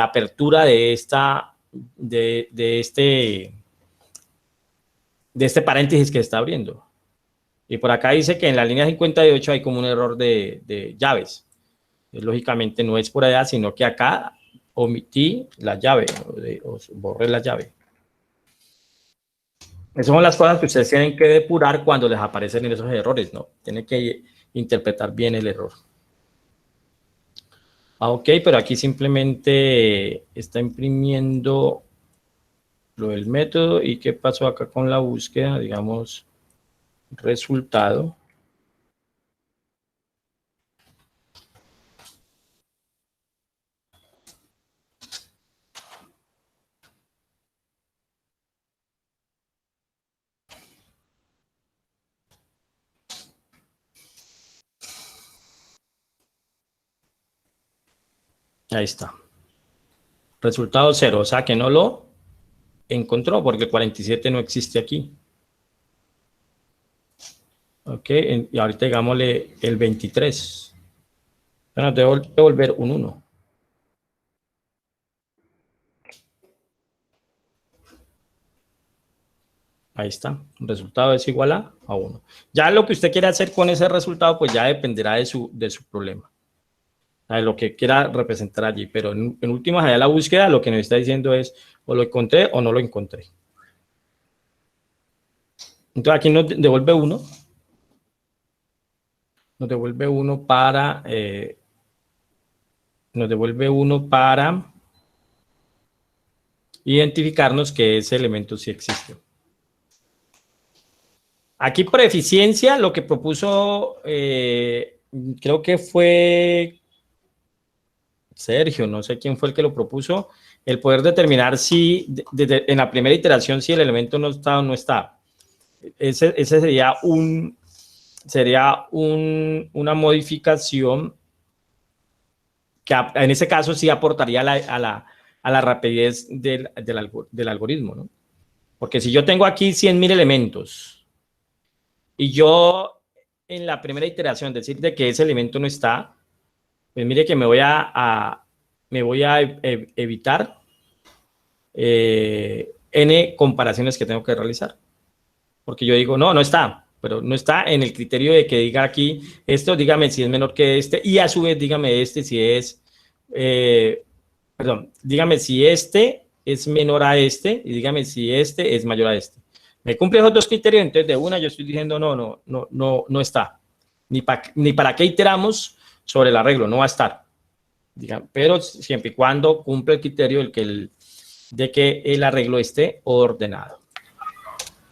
apertura de este paréntesis que está abriendo. Y por acá dice que en la línea 58 hay como un error de llaves. Lógicamente no es por allá, sino que acá omití la llave, o borré la llave. Esas son las cosas que ustedes tienen que depurar cuando les aparecen esos errores, ¿no? Tienen que interpretar bien el error. Ok, pero aquí simplemente está imprimiendo lo del método. ¿Y qué pasó acá con la búsqueda? Digamos, resultado. Ahí está. Resultado 0, o sea que no lo encontró porque el 47 no existe aquí. Ok, y ahorita digámosle el 23. Bueno, debo devolver un 1. Ahí está. El resultado es igual a 1. Ya lo que usted quiere hacer con ese resultado, pues ya dependerá de su problema. De lo que quiera representar allí. Pero en últimas, allá la búsqueda, lo que nos está diciendo es o lo encontré o no lo encontré. Entonces aquí nos devuelve 1. Nos devuelve 1 para... identificarnos que ese elemento sí existe. Aquí por eficiencia lo que propuso, creo que fue Sergio, no sé quién fue el que lo propuso, el poder determinar si en la primera iteración si el elemento no está o no está. Ese sería una modificación que en ese caso sí aportaría a la rapidez del algoritmo, ¿no? Porque si yo tengo aquí 100.000 elementos y yo en la primera iteración decir de que ese elemento no está, pues mire que me voy a evitar n comparaciones que tengo que realizar. Porque yo digo, no está, pero no está en el criterio de que diga aquí esto, dígame si es menor que este, y a su vez dígame este si es, dígame si este es menor a este, y dígame si este es mayor a este. Me cumple esos dos criterios, entonces de una yo estoy diciendo no está. Ni para qué iteramos sobre el arreglo, no va a estar. Pero siempre y cuando cumple el criterio de que el arreglo esté ordenado.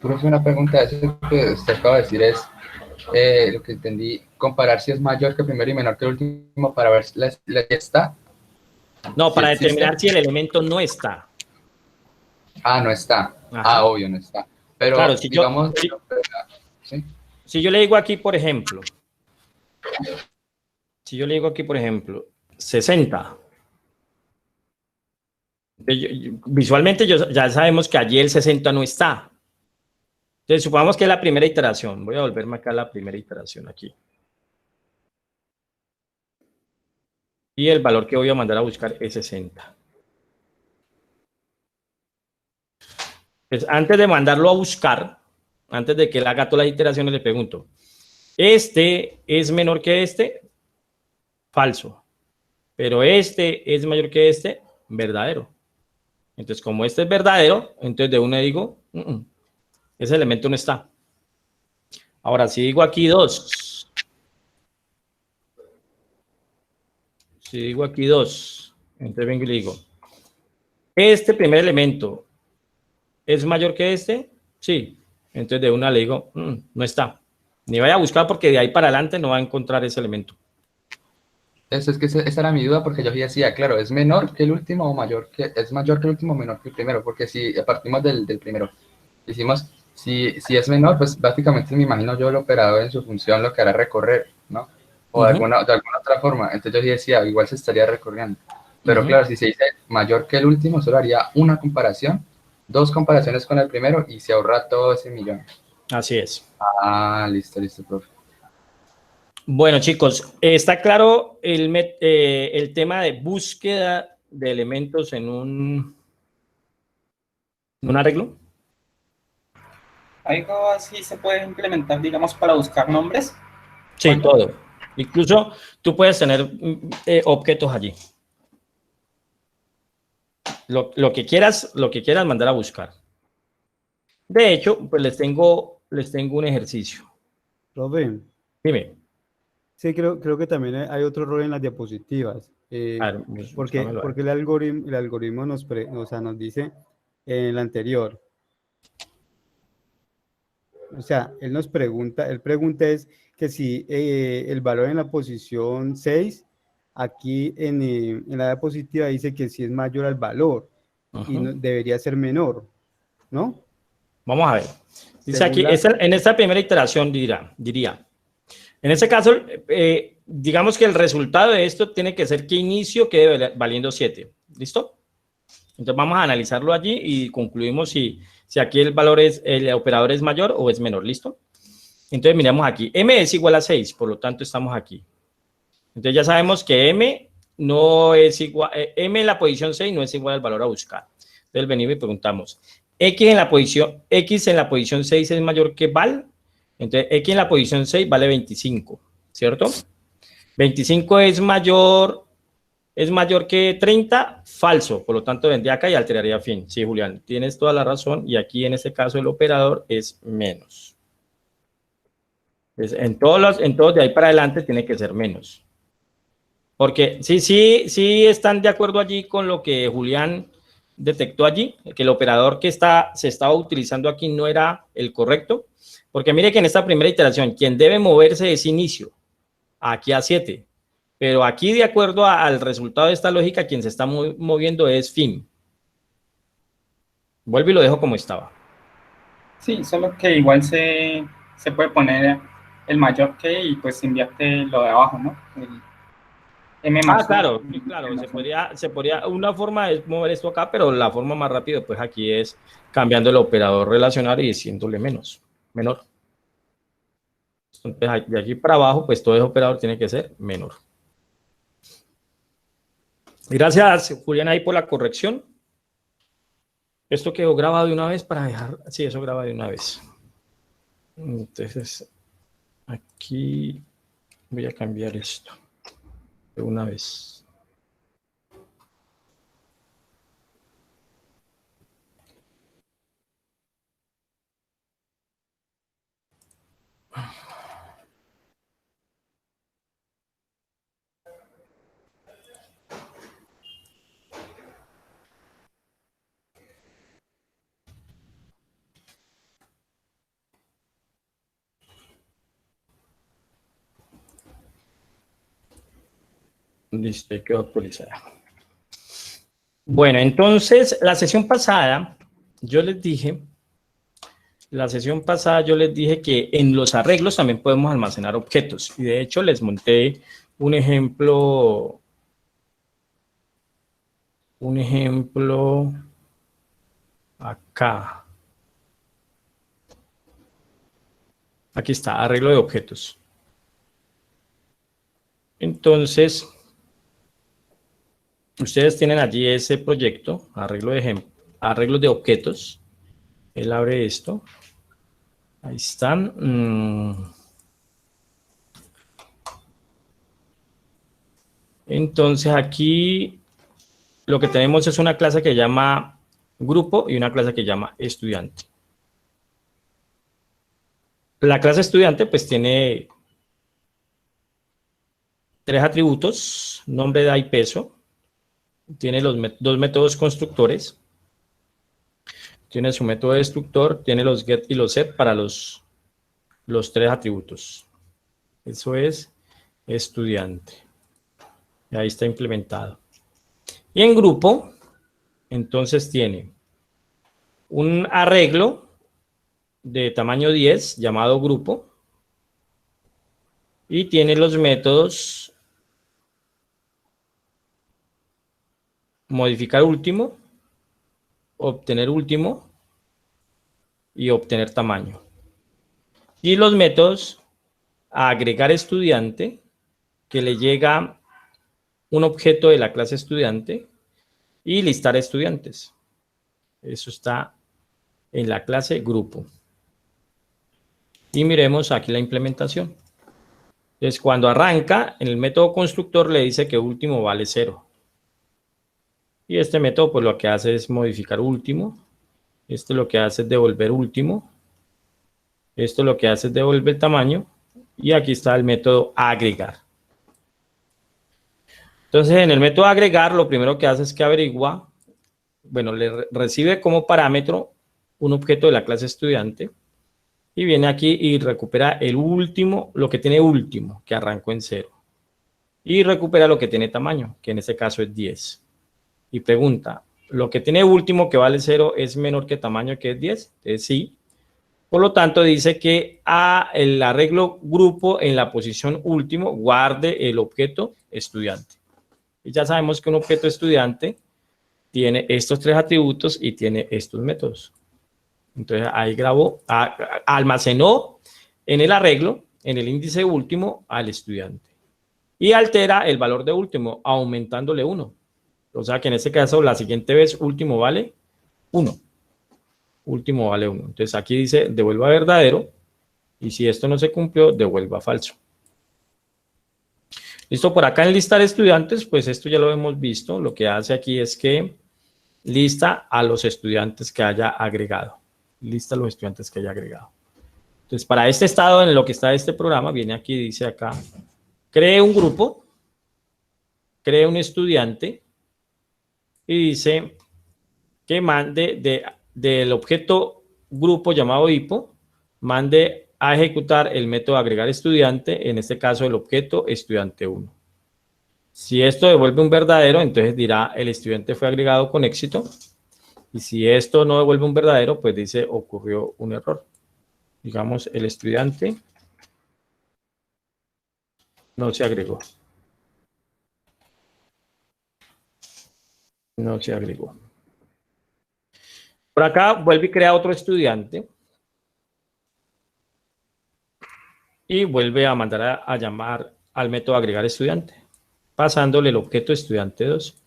Profe, una pregunta, eso que usted acaba de decir es, lo que entendí, comparar si es mayor que el primero y menor que el último para ver si está. No, si para existe. determinar si el elemento no está. No está. Ajá. Obvio, no está. Pero, claro, digamos... Si yo le digo aquí, por ejemplo, 60. Visualmente ya sabemos que allí el 60 no está. Entonces, supongamos que es la primera iteración. Voy a volverme acá a la primera iteración aquí. Y el valor que voy a mandar a buscar es 60. Pues antes de mandarlo a buscar, antes de que él haga todas las iteraciones, le pregunto, ¿este es menor que este? Falso. Pero este es mayor que este, verdadero. Entonces, como este es verdadero, entonces de una digo, ese elemento no está. Ahora, si digo aquí 2. Si digo aquí 2, entonces vengo y le digo, ¿este primer elemento es mayor que este? Sí. Entonces de una le digo, no está. Ni vaya a buscar porque de ahí para adelante no va a encontrar ese elemento. Eso es que esa era mi duda, porque yo decía, claro, ¿es menor que el último o mayor que es mayor que el último o menor que el primero? Porque si partimos del primero, decimos, si es menor, pues básicamente me imagino yo el operador en su función lo que hará recorrer, ¿no? O de alguna otra forma. Entonces yo decía, igual se estaría recorriendo. Pero claro, si se dice mayor que el último, solo haría una comparación, 2 comparaciones con el primero y se ahorra todo ese millón. Así es. Listo, profe. Bueno, chicos, ¿está claro el tema de búsqueda de elementos en un arreglo? ¿Algo así se puede implementar, digamos, para buscar nombres? Sí, bueno, todo. Incluso tú puedes tener objetos allí. Lo que quieras mandar a buscar. De hecho, pues les tengo un ejercicio. Profe. Dime. Sí, creo que también hay otro rol en las diapositivas. Porque el algoritmo nos dice en el anterior. O sea, él pregunta es que si el valor en la posición 6, aquí en la diapositiva dice que si es mayor al valor y debería ser menor, ¿no? Vamos a ver. Dice aquí, en esta primera iteración diría, en este caso, digamos que el resultado de esto tiene que ser que inicio quede valiendo 7. ¿Listo? Entonces vamos a analizarlo allí y concluimos si aquí el operador es mayor o es menor. ¿Listo? Entonces miramos aquí. M es igual a 6, por lo tanto estamos aquí. Entonces ya sabemos que M no es igual, M en la posición 6 no es igual al valor a buscar. Entonces venimos y preguntamos, X en la posición 6 es mayor que val. Entonces, X en la posición 6 vale 25, ¿cierto? 25 es mayor que 30, falso. Por lo tanto, vendría acá y alteraría fin. Sí, Julián, tienes toda la razón. Y aquí, en este caso, el operador es menos. Entonces, en todos de ahí para adelante tiene que ser menos. Porque sí están de acuerdo allí con lo que Julián detectó allí, que el operador que se estaba utilizando aquí no era el correcto. Porque mire que en esta primera iteración, quien debe moverse es inicio, aquí a 7. Pero aquí, de acuerdo al resultado de esta lógica, quien se está moviendo es fin. Vuelvo y lo dejo como estaba. Sí, solo que igual se puede poner el mayor que y pues invierte lo de abajo, ¿no? El M más claro, se podría, una forma es mover esto acá, pero la forma más rápida pues aquí es cambiando el operador relacional y diciéndole menor. Entonces, de aquí para abajo, pues todo ese operador tiene que ser menor. Gracias, Julián, ahí por la corrección. Esto quedó grabado de una vez para dejar... Sí, eso graba de una vez. Entonces, aquí voy a cambiar esto de una vez. Listo, quedó actualizada. Bueno, entonces, la sesión pasada, yo les dije que en los arreglos también podemos almacenar objetos. Y de hecho, les monté un ejemplo acá. Aquí está, arreglo de objetos. Entonces, ustedes tienen allí ese proyecto, arreglos de objetos. Él abre esto. Ahí están. Entonces, aquí lo que tenemos es una clase que llama grupo y una clase que llama estudiante. La clase estudiante pues tiene 3 atributos, nombre, edad y peso. Tiene los dos métodos constructores. Tiene su método destructor, tiene los get y los set para los 3 atributos. Eso es estudiante. Y ahí está implementado. Y en grupo, entonces tiene un arreglo de tamaño 10 llamado grupo. Y tiene los métodos modificar último, obtener último y obtener tamaño. Y los métodos agregar estudiante, que le llega un objeto de la clase estudiante, y listar estudiantes. Eso está en la clase grupo. Y miremos aquí la implementación. Entonces, cuando arranca, en el método constructor le dice que último vale 0. Y este método pues lo que hace es modificar último. Este lo que hace es devolver último. Esto lo que hace es devolver tamaño. Y aquí está el método agregar. Entonces, en el método agregar, lo primero que hace es que averigua, bueno, le recibe como parámetro un objeto de la clase estudiante. Y viene aquí y recupera el último, lo que tiene último, que arrancó en 0. Y recupera lo que tiene tamaño, que en este caso es 10. Y pregunta, ¿lo que tiene último que vale 0 es menor que tamaño que es 10? Entonces sí. Por lo tanto, dice que el arreglo grupo en la posición último guarde el objeto estudiante. Y ya sabemos que un objeto estudiante tiene estos 3 atributos y tiene estos métodos. Entonces ahí almacenó en el arreglo, en el índice último, al estudiante. Y altera el valor de último, aumentándole 1. O sea que en este caso, la siguiente vez, último vale 1. Último vale 1. Entonces aquí dice, devuelva verdadero. Y si esto no se cumplió, devuelva falso. Listo, por acá en listar estudiantes, pues esto ya lo hemos visto. Lo que hace aquí es que lista a los estudiantes que haya agregado. Lista a los estudiantes que haya agregado. Entonces, para este estado en lo que está este programa, viene aquí, dice acá, cree un grupo, cree un estudiante, y dice que mande del objeto grupo llamado hipo, mande a ejecutar el método agregar estudiante, en este caso el objeto estudiante 1. Si esto devuelve un verdadero, entonces dirá el estudiante fue agregado con éxito. Y si esto no devuelve un verdadero, pues dice ocurrió un error. Digamos, el estudiante no se agregó. No se agregó. Por acá vuelve y crea otro estudiante. y vuelve a mandar a llamar al método agregar estudiante, pasándole el objeto estudiante 2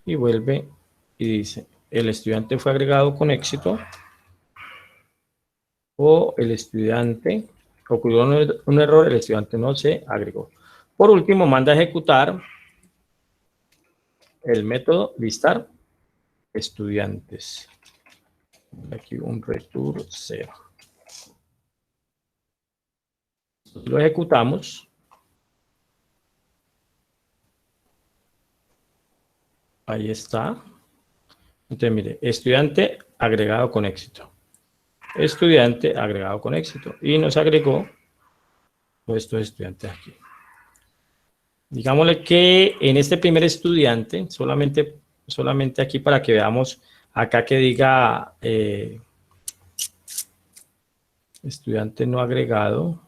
y vuelve y dice, el estudiante fue agregado con éxito o el estudiante, ocurrió un error, el estudiante no se agregó. Por último, manda a ejecutar el método listar estudiantes. Aquí un return 0. Lo ejecutamos. Ahí está. Entonces, mire, estudiante agregado con éxito. Estudiante agregado con éxito. Y nos agregó estos estudiantes aquí. Digámosle que en este primer estudiante, solamente aquí para que veamos acá que diga estudiante no agregado.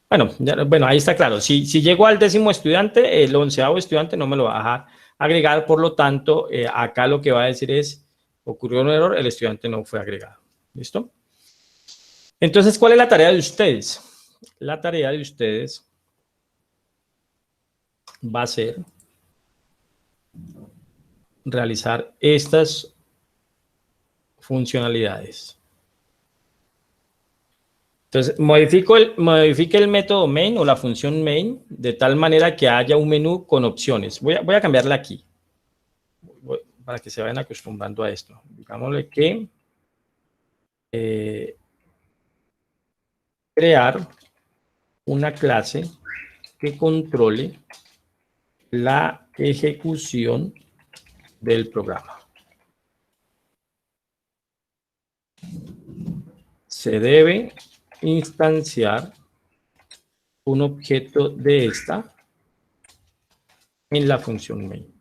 Bueno, ahí está claro. Si llego al 10º estudiante, el 11º estudiante no me lo va a dejar agregar. Por lo tanto, acá lo que va a decir es, ocurrió un error, el estudiante no fue agregado. ¿Listo? Entonces, ¿cuál es la tarea de ustedes? La tarea de ustedes va a ser realizar estas funcionalidades. Entonces, modifique el método main o la función main de tal manera que haya un menú con opciones. Voy a cambiarla aquí para que se vayan acostumbrando a esto. Digámosle que crear una clase que controle la ejecución del programa. Se debe instanciar un objeto de esta en la función main.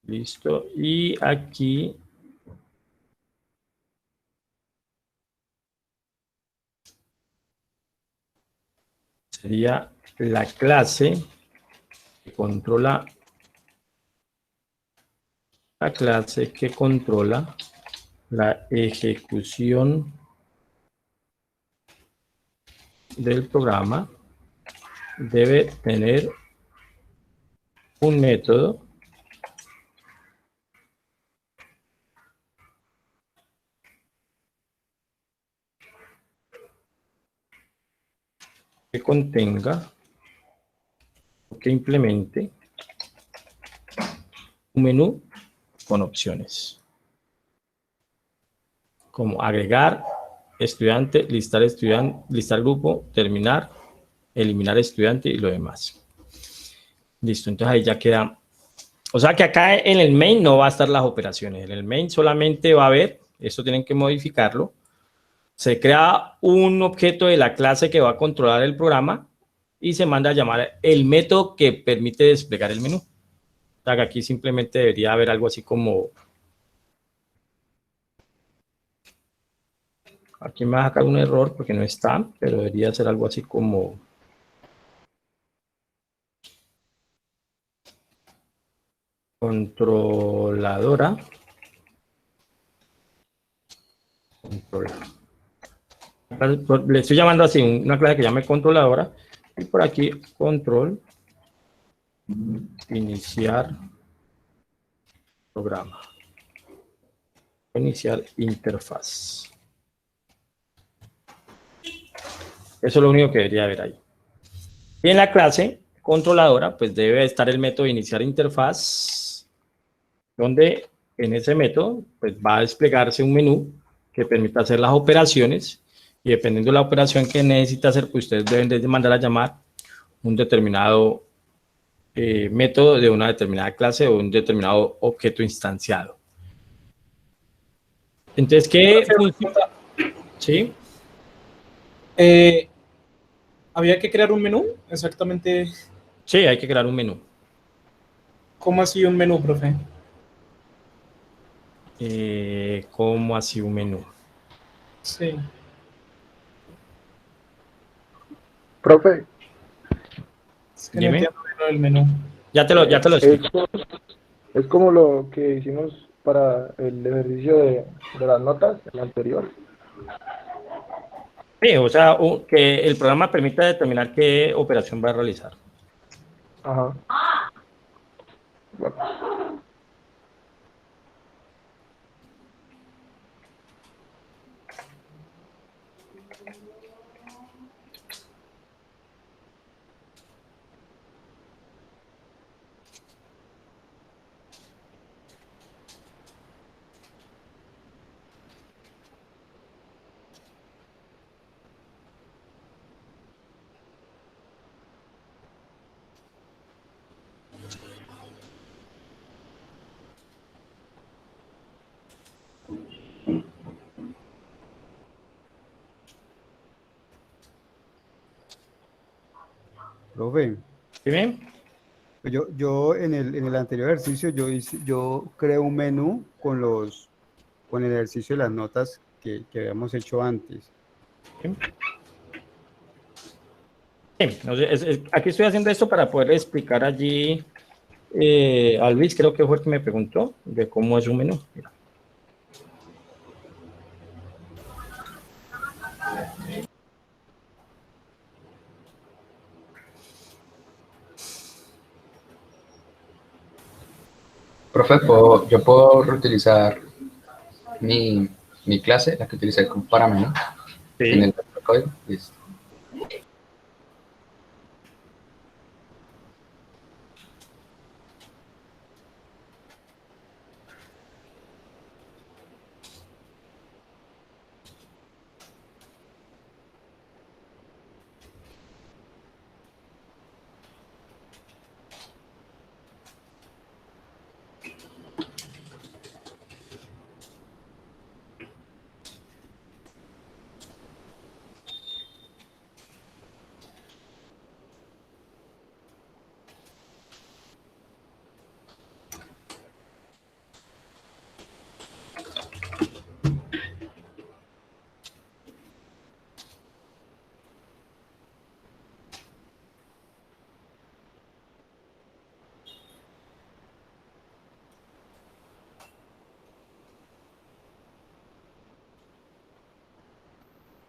Listo. Y aquí sería la clase que controla la ejecución del programa. Debe tener un método que contenga o que implemente un menú con opciones como agregar estudiante, listar grupo, terminar, eliminar estudiante y lo demás. Listo, entonces ahí ya queda. O sea que acá en el main no va a estar las operaciones. En el main solamente va a haber, esto tienen que modificarlo. Se crea un objeto de la clase que va a controlar el programa y se manda a llamar el método que permite desplegar el menú. O sea que aquí simplemente debería haber algo así como... Aquí me va a sacar un error porque no está, pero debería ser algo así como... Controladora. Le estoy llamando así, una clase que llame controladora. Y por aquí, control, iniciar programa. Iniciar interfaz. Eso es lo único que debería haber ahí. Y en la clase controladora, pues debe estar el método iniciar interfaz, donde en ese método pues va a desplegarse un menú que permita hacer las operaciones y dependiendo de la operación que necesita hacer, pues ustedes deben de mandar a llamar un determinado método de una determinada clase o un determinado objeto instanciado. Entonces, ¿qué funciona? ¿Sí? ¿Había que crear un menú? Exactamente. Sí, hay que crear un menú. ¿Cómo así un menú, profe? ¿Cómo así un menú? Sí. Profe, Es que no entiendo bien lo del menú. Ya te lo explico. es como lo que hicimos para el ejercicio de las notas, el anterior. Sí, o sea, que el programa permita determinar qué operación va a realizar. Ajá. Profe, ¿Sí bien? pues yo en el anterior ejercicio yo creé un menú con el ejercicio de las notas que habíamos hecho antes. Sí. Sí, no sé, aquí estoy haciendo esto para poder explicar allí a Luis, creo que fue el que me preguntó de cómo es un menú. Mira. Profe, yo puedo reutilizar mi clase, la que utilicé para menú, en Sí. el código. Listo.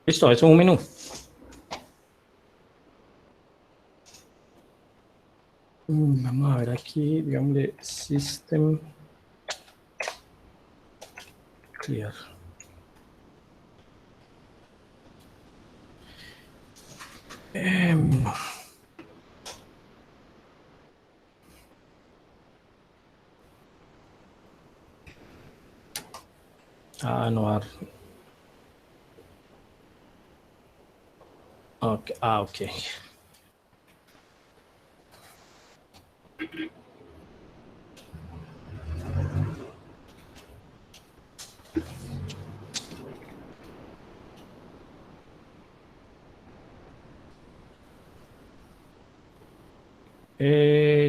Listo, eso es un menú. Vamos a ver aquí, digámosle, System Clear. No. Ok, ok.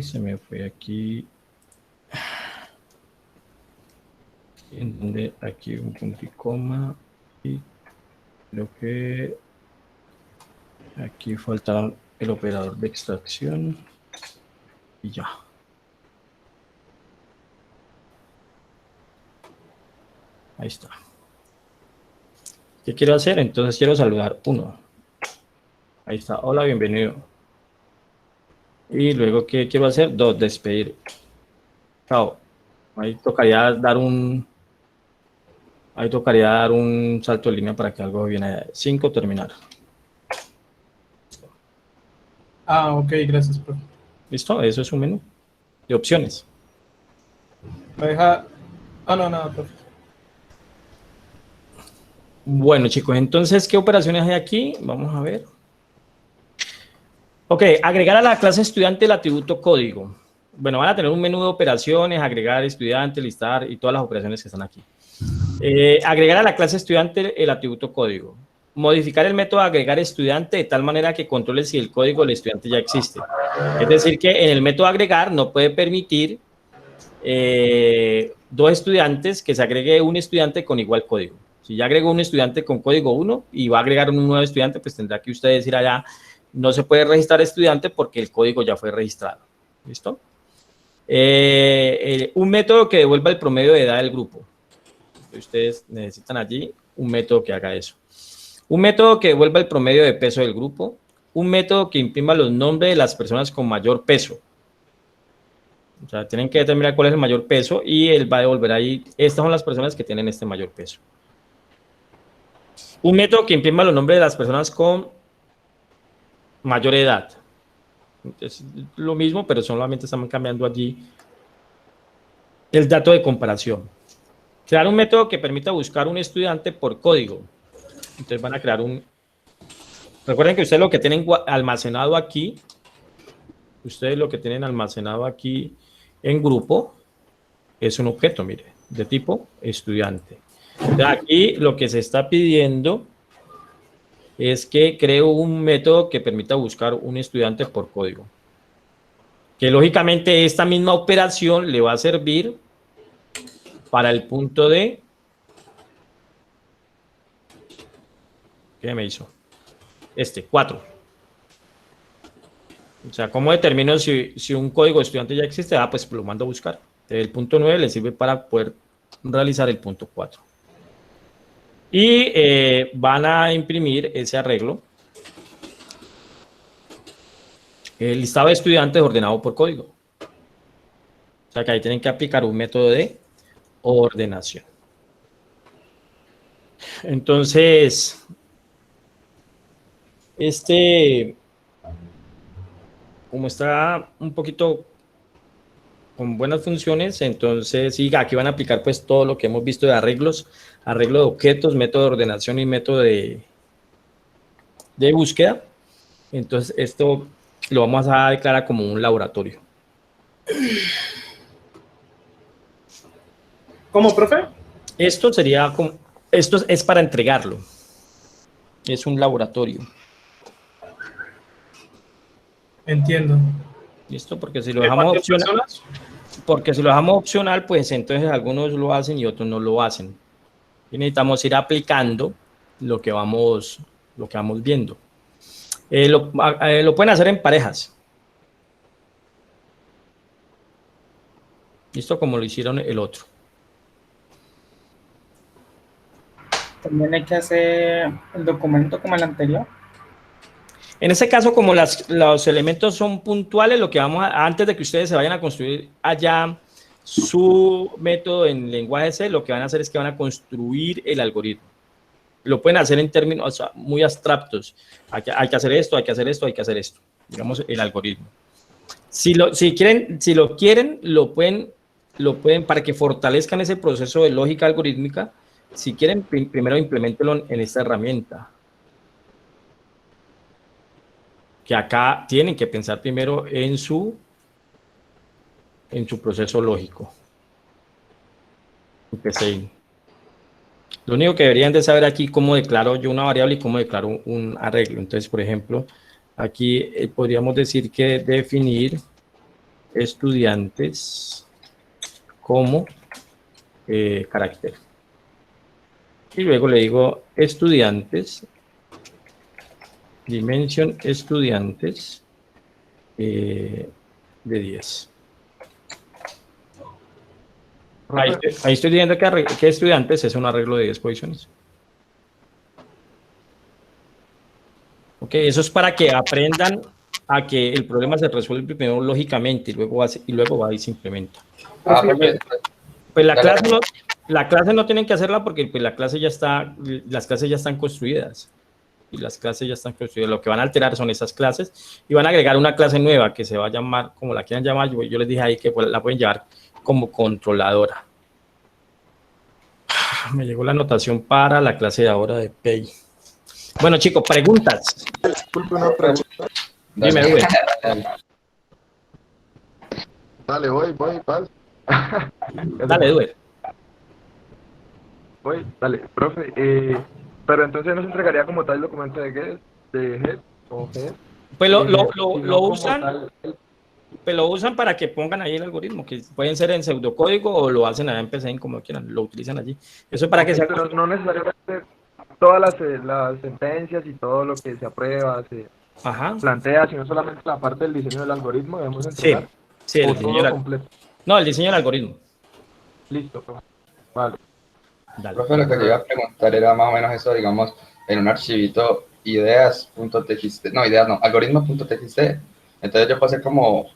Se me fue aquí. En donde aquí un punto y coma. Y creo que aquí falta el operador de extracción. Y ya. Ahí está. ¿Qué quiero hacer? Entonces quiero saludar uno. Ahí está. Hola, bienvenido. Y luego, ¿qué quiero hacer? Dos, despedir. Chao. Ahí tocaría dar un salto de línea para que algo viene. 5, terminar. Ah, ok, gracias, profe. ¿Listo? Eso es un menú de opciones. Me deja... Ah, no, nada, profe. Bueno, chicos, entonces, ¿qué operaciones hay aquí? Vamos a ver. Ok, agregar a la clase estudiante el atributo código. Bueno, van a tener un menú de operaciones, agregar estudiante, listar y todas las operaciones que están aquí. Agregar a la clase estudiante el atributo código. Modificar el método agregar estudiante de tal manera que controle si el código del estudiante ya existe. Es decir, que en el método agregar no puede permitir dos estudiantes que se agregue un estudiante con igual código. Si ya agregó un estudiante con código 1 y va a agregar un nuevo estudiante, pues tendrá que usted decir allá, no se puede registrar estudiante porque el código ya fue registrado. ¿Listo? Un método que devuelva el promedio de edad del grupo. Ustedes necesitan allí un método que haga eso. Un método que devuelva el promedio de peso del grupo. Un método que imprima los nombres de las personas con mayor peso. O sea, tienen que determinar cuál es el mayor peso y él va a devolver ahí, estas son las personas que tienen este mayor peso. Un método que imprima los nombres de las personas con mayor edad. Es lo mismo, pero solamente estamos cambiando allí el dato de comparación. Crear un método que permita buscar un estudiante por código. Entonces van a crear un... Recuerden que ustedes lo que tienen almacenado aquí, en grupo, es un objeto, mire, de tipo estudiante. Entonces, aquí lo que se está pidiendo es que creo un método que permita buscar un estudiante por código. Que lógicamente esta misma operación le va a servir para el punto de... ¿Qué me hizo? 4. O sea, ¿cómo determino si un código de estudiante ya existe? Pues lo mando a buscar. El punto 9 le sirve para poder realizar el punto 4. Y van a imprimir ese arreglo. El listado de estudiantes ordenado por código. O sea, que ahí tienen que aplicar un método de ordenación. Entonces, como está un poquito con buenas funciones, entonces sí, aquí van a aplicar pues todo lo que hemos visto de arreglos, arreglo de objetos, método de ordenación y método de búsqueda. Entonces esto lo vamos a declarar como un laboratorio. ¿Cómo, profe? Esto es para entregarlo. Es un laboratorio. Entiendo. ¿Listo? Porque si lo dejamos opcional, pues entonces algunos lo hacen y otros no lo hacen. Y necesitamos ir aplicando lo que vamos viendo. Lo pueden hacer en parejas. ¿Listo? Como lo hicieron el otro. También hay que hacer el documento como el anterior. En este caso, como los elementos son puntuales, lo que antes de que ustedes se vayan a construir allá su método en lenguaje C, lo que van a hacer es que van a construir el algoritmo. Lo pueden hacer en términos muy abstractos. Hay que hacer esto, hay que hacer esto, hay que hacer esto. Digamos, el algoritmo. Si lo quieren, lo pueden para que fortalezcan ese proceso de lógica algorítmica. Si quieren, primero implementenlo en esta herramienta. Que acá tienen que pensar primero en su proceso lógico. PCI. Lo único que deberían de saber aquí cómo declaro yo una variable y cómo declaro un arreglo. Entonces, por ejemplo, aquí podríamos decir que definir estudiantes como carácter. Y luego le digo estudiantes, dimensión estudiantes de 10. Ahí estoy diciendo que estudiantes es un arreglo de 10 posiciones. Ok, eso es para que aprendan a que el problema se resuelve primero lógicamente y luego va y se implementa. Pues la clase no tienen que hacerla porque pues las clases ya están construidas. Y las clases ya están construidas. Lo que van a alterar son esas clases y van a agregar una clase nueva que se va a llamar, como la quieran llamar, yo les dije ahí que la pueden llevar como controladora. Me llegó la anotación para la clase de ahora de Pay. Bueno, chicos, preguntas. Disculpe, una pregunta. Dime, Rubén. Dale, voy, paz. Dale, Duer. Voy, dale, profe. Pero entonces no se entregaría como tal el documento de GET, o GET. Pues lo usan para que pongan ahí el algoritmo, que pueden ser en pseudocódigo o lo hacen allá en PCI como quieran, lo utilizan allí. Eso es para que sea. Pero no necesariamente todas las sentencias y todo lo que se aprueba, se plantea, sino solamente la parte del diseño del algoritmo debemos entregar. Sí, el diseño completo. No, el diseño del algoritmo. Listo, profe. Vale. Dale. Profe, lo que yo iba a preguntar era más o menos eso, digamos, en un archivito ideas.txt, no, ideas no, algoritmos.txt. Entonces yo pasé como,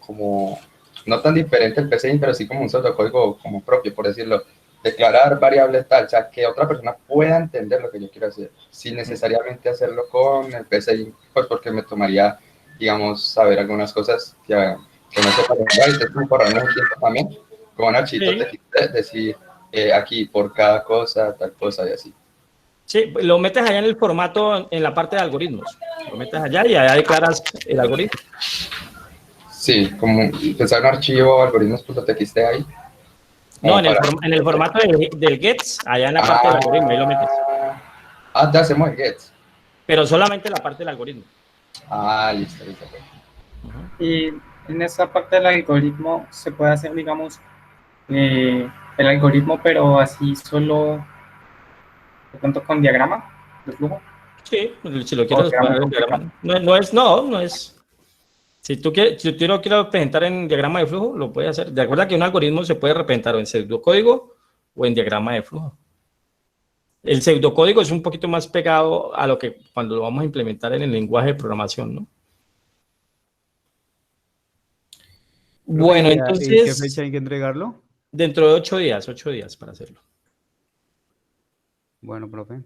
no tan diferente el PCI, pero sí como un pseudocódigo como propio, por decirlo. Declarar variables tal, o sea, que otra persona pueda entender lo que yo quiero hacer, sin necesariamente hacerlo con el PCI, pues porque me tomaría, digamos, saber algunas cosas que no sepa lograr, y entonces como por ahorrar mucho tiempo también, con un archivito Sí. TXT, decir aquí por cada cosa, tal cosa y así. Sí, lo metes allá en el formato, en la parte de algoritmos. Lo metes allá y allá declaras el algoritmo. Sí, como pensar un archivo algoritmos.txt ahí. No, Como para... en el formato del gets, allá en la parte del algoritmo, ahí lo metes. Ya hacemos el get. Pero solamente la parte del algoritmo. Listo, listo. Ujú. Y en esa parte del algoritmo se puede hacer, digamos, el algoritmo, pero así solo de pronto con diagrama de flujo. Sí, si lo O quieres será muy poner en complicado. diagrama. No es. Si tú lo quieres presentar en diagrama de flujo, lo puedes hacer. De acuerdo que un algoritmo se puede representar o en pseudocódigo o en diagrama de flujo. El pseudocódigo es un poquito más pegado a lo que cuando lo vamos a implementar en el lenguaje de programación, ¿no? Profe, Bueno, ¿y en qué fecha entonces, hay que entregarlo? dentro de 8 días para hacerlo. Bueno, profe.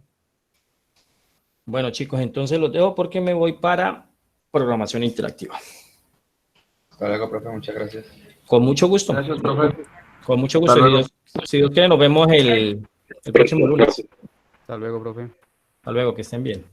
Bueno, chicos, entonces los dejo porque me voy para programación interactiva. Hasta luego, profe, muchas gracias. Con mucho gusto. Gracias, profe. Con mucho Hasta gusto. luego. Si Dios quiere, nos vemos el próximo lunes. Hasta luego, profe. Hasta luego, que estén bien.